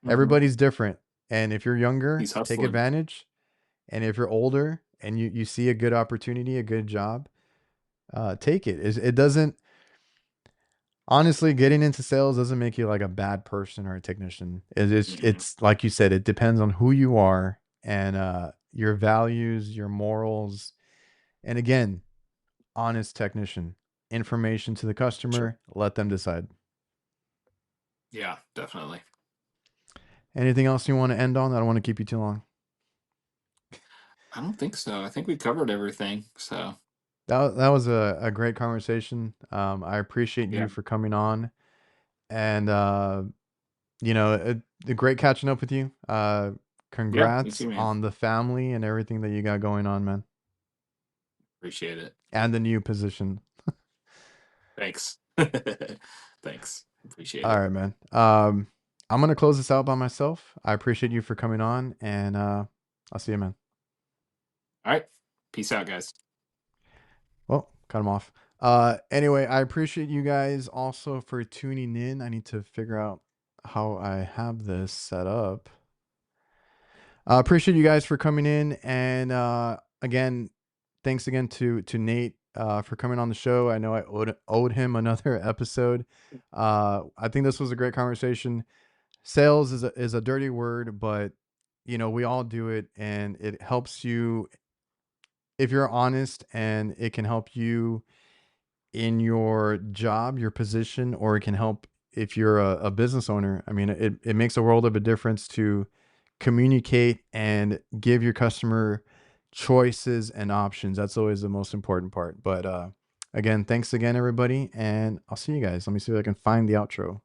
Speaker 2: Mhm.
Speaker 1: everybody's different. And if you're younger,
Speaker 2: He's
Speaker 1: take
Speaker 2: hustling.
Speaker 1: advantage. And if you're older and you see a good opportunity, a good job, take it. It doesn't honestly, getting into sales doesn't make you like a bad person or a technician.
Speaker 2: Mhm.
Speaker 1: It's like you said, it depends on who you are and your values, your morals, and again, honest technician. Information to the
Speaker 2: Sure.
Speaker 1: customer, let them decide.
Speaker 2: Yeah, definitely.
Speaker 1: Anything else you want to end on? I don't want to keep you too long.
Speaker 2: I don't think so. I think we covered everything. So,
Speaker 1: That was a great conversation. I appreciate
Speaker 2: yeah.
Speaker 1: you for coming on, and great catching up with you.
Speaker 2: Yeah, me
Speaker 1: Congrats
Speaker 2: too, man.
Speaker 1: on the family and everything that you got going on, man,
Speaker 2: Appreciate it.
Speaker 1: and the new position.
Speaker 2: Thanks. Thanks. Appreciate
Speaker 1: All
Speaker 2: it.
Speaker 1: right, man. I'm gonna close this out by myself. I appreciate you for coming on, and I'll see you, man.
Speaker 2: All right. Peace out, guys.
Speaker 1: Well, cut him off. Anyway, I appreciate you guys also for tuning in. I need to figure out how I have this set up. I appreciate you guys for coming in, and again, thanks again to Nate for coming on the show. I know I owed him another episode. I think this was a great conversation. Sales is a dirty word, but we all do it, and it helps you if you're honest, and it can help you in your job, your position, or it can help if you're a business owner. I mean, it makes a world of a difference to communicate and give your customer choices and options. That's always the most important part. But again, thanks again, everybody. And I'll see you guys. Let me see if I can find the outro.